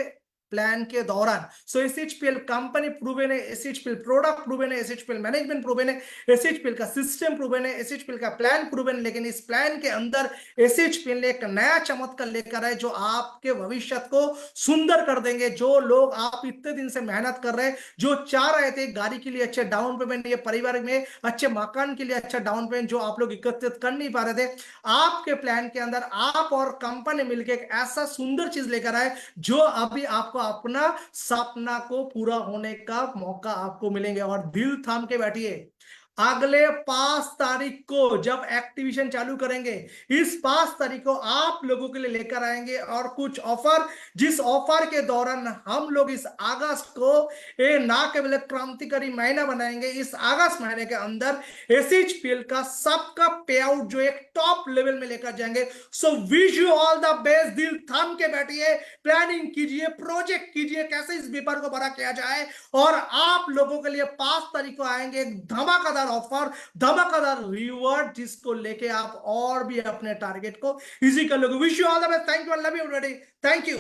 प्लान के दौरान। सो एसएचपीएल कंपनी प्रूवन है, एसएचपीएल प्रोडक्ट प्रूवन है, एसएचपीएल मैनेजमेंट प्रूवन है, एसएचपीएल का सिस्टम प्रूवन है, एसएचपीएल का प्लान प्रूवन। लेकिन इस प्लान के अंदर एसएचपीएल ने एक नया चमत्कार लेकर आए जो आपके भविष्य को सुंदर कर देंगे। जो लोग आप इतने दिन से मेहनत कर रहे हैं, जो चाह रहे थे गाड़ी के लिए अच्छे डाउन पेमेंट, ये परिवार में अच्छे मकान के लिए अच्छा डाउन पेमेंट जो आप लोग एकत्रित कर नहीं पा रहे थे, आपके प्लान के अंदर आप और कंपनी मिलकर एक ऐसा सुंदर चीज लेकर आए जो अभी आपको अपना सपना को पूरा होने का मौका आपको मिलेंगे। और दिल थाम के बैठिए, अगले 5 तारीख को जब एक्टिवेशन चालू करेंगे, इस 5 तारीख को आप लोगों के लिए लेकर आएंगे और कुछ ऑफर, जिस ऑफर के दौरान हम लोग इस अगस्त को ना केवल क्रांतिकारी महीना बनाएंगे, इस अगस्त महीने के अंदर एसएचपीएल का सबका पे आउट जो एक टॉप लेवल में लेकर जाएंगे। So wish you all the best. दिल थाम के बैठिए, प्लानिंग कीजिए, प्रोजेक्ट कीजिए कैसे इस व्यापार को बड़ा किया जाए, और आप लोगों के लिए 5 तारीख को आएंगे एक धमाकेदार ऑफर, धमाकेदार रिवॉर्ड, जिसको लेके आप और भी अपने टारगेट को इजी कर लोगे। Wish you all the best. Thank you, love you already. Thank you.